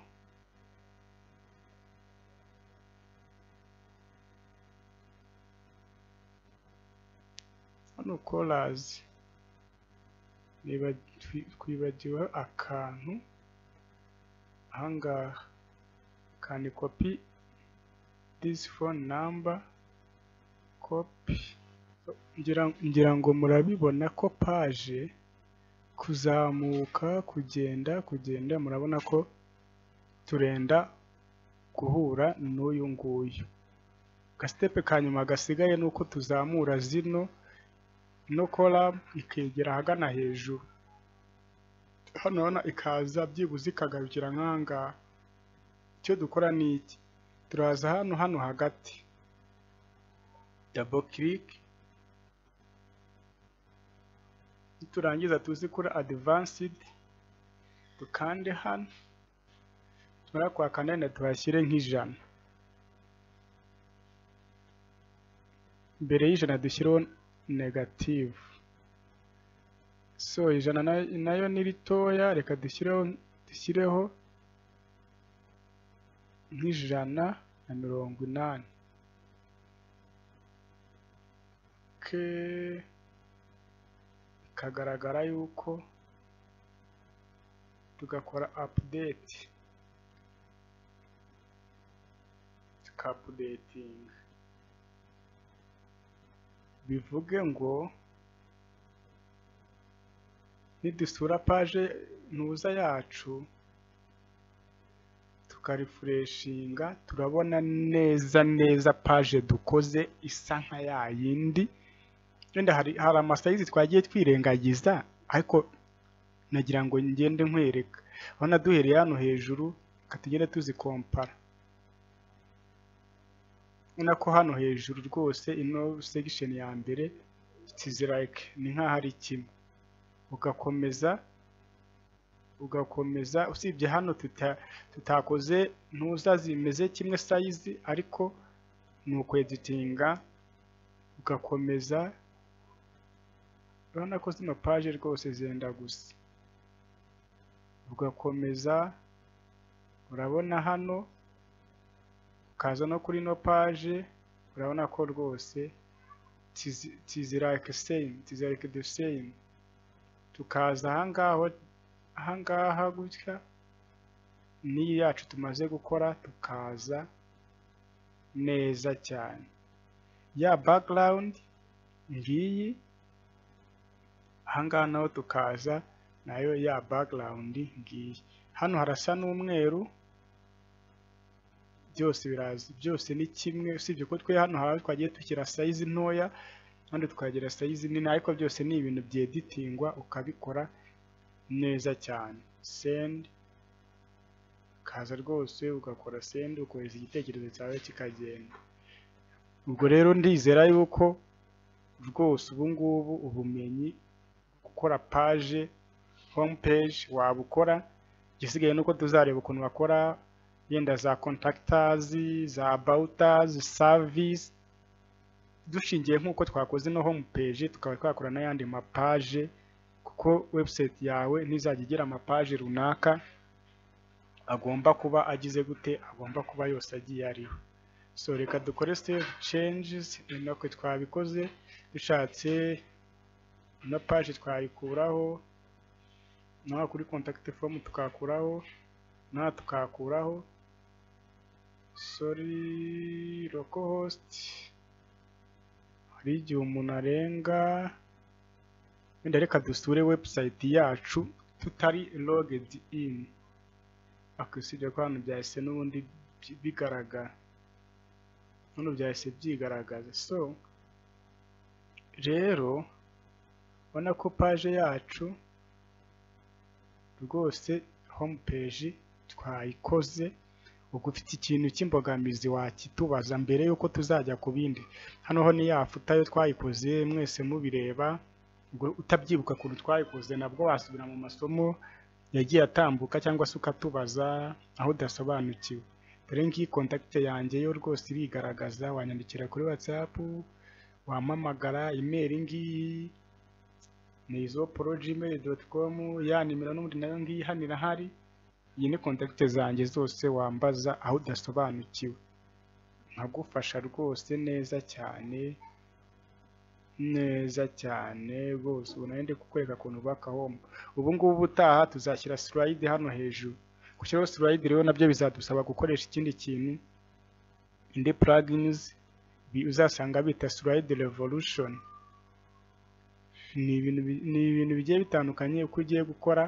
colors, twibagiwe akantu ahangaha, can copy this phone number, copy. Ngira ngo murabibona ko page kuzamuka kugenda murabona ko turenda guhura n'uyu nguyu. Gastepe kanyuma gasigaye nuko tuzamura zino no column ikegera hagana hejuru, hano ikaza byibuze ikagarukira nkanga. Icyo dukora ni iki? Turaza hano hagati, double click, turangiza tuzi kuri advanced, dukande hano, tumara kwakanda na tuhashyire nk'ijana. Mbere y'ijana dushyiraho negative, so ijana nayo ni ritoya, reka dushyireho nk'ijana na 80. Bikagaragara yuko tugakora update, updating, bivuge ngo nidusura page ntuza yacu tukarefreshinga, turabona neza page dukoze isa nka ya yindi. Wenda hari amasayizi twagiye twirengagiza, ariko nagira ngo ngende nkwereka. Urabona duhereye hano hejuru, katugenda tuzikompara. Urabona ko hano hejuru rwose ino section ya mbere it's like ni nkaho ari kimwe. Ugakomeza usibye hano tutakoze ntuza zimeze kimwe size, ariko ni ukweditinga ugakomeza. Urabona ko zino page rwose zenda gusa, ugakomeza. Urabona hano ukaza no kuri no page, urabona ko rwose it's like the same. Tukaza ahangaha gutya, niyi yacu tumaze gukora, tukaza neza cyane. Ya background ngiyi, ahangaha naho tukaza nayo ya background ngiyi. Hano harasa n'umweru, byose birazi, byose ni kimwe, usibye ko twe hano twagiye dushyira size ntoya, kandi tukagira size nini, ariko byose ni ibintu byeditingwa ukabikora neza cyane. Send, kaza rwose ugakora send, ukohereza igitekerezo cyawe kikagenda. Ubwo rero ndizera yuko rwose ubu ngubu ubumenyi gukora page, home page wabukora. Igisigaye nuko tuzareba ukuntu bakora yenda za contactors, za about us, service, dushingiye nk'uko twakoze no home page, tukaba twakora n'ayandi mapage, kuko website yawe ntizajya igira amapage runaka agomba kuba agize gute, agomba kuba yose agiye ariho. So reka dukore save changes, nako twabikoze. Dushatse ino page twayikuraho, naho kuri contact form tukakuraho, naho tukakuraho. Sorry, localhost, hari igihe umuntu arenga. Wenda reka dusure website yacu tutari logged in. Akusije ko hano byahise n'ubundi bigaragara, hano byahise byigaragaza. So rero ubona ko page yacu rwose home page twayikoze. Ubwo ufite ikintu cy'imbogamizi wakitubaza mbere yuko tuzajya ku bindi. Hano ho ni ya futa yo twayikoze mwese mubireba, ubwo utabyibuka ukuntu twayikoze nabwo wasubira mu masomo yagiye atambuka cyangwa se ukatubaza aho udasobanukiwe. Dore ngiyi contact yanjye yo rwose irigaragaza, wanyandikira kuri WhatsApp, wampamagara, email ngiyi ni izopro@gmail.com, ya nimero n'ubundi nayo ngiyi hano irahari. Iyi ni contact zanjye zose wambaza aho udasobanukiwe, nkagufasha rwose neza cyane rwose. Ubu nari ndi kukwereka ukuntu ubaka home. Ubu ngubu utaha tuzashyira slide hano hejuru. Gushyiraho slide rero nabyo bizadusaba gukoresha ikindi kintu, indi plugins uzasanga bita slide revolution. Ni ibintu bigiye bitandukanye. Uko ugiye gukora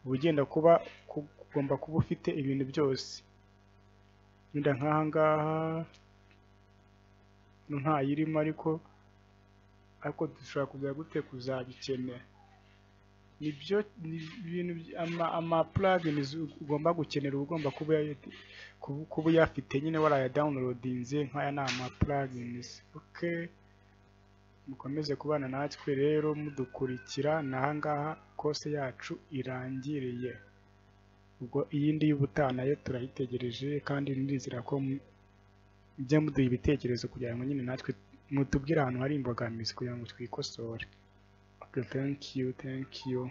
uba ugenda ugomba kuba ufite ibintu byose. Wenda nk'aha ngaha ntayirimo, ariko dushobora kugira gute kuzabikenera. Nibyo ibintu ama plugins ugomba gukenera, ugomba kuba uyafite nyine waraya downloadinze. Nk'aya ni ama plugins. Okay, mukomeze kubana natwe rero mudukurikira. Naha ngaha kose yacu irangiriye. Ubwo iyindi y'ubutaha nayo turayitegereje, kandi ndizera ko mujya muduha ibitekerezo kugira ngo nyine natwe mutubwire ahantu hari imbogamizi kugira ngo twikosore. Okay, thank you.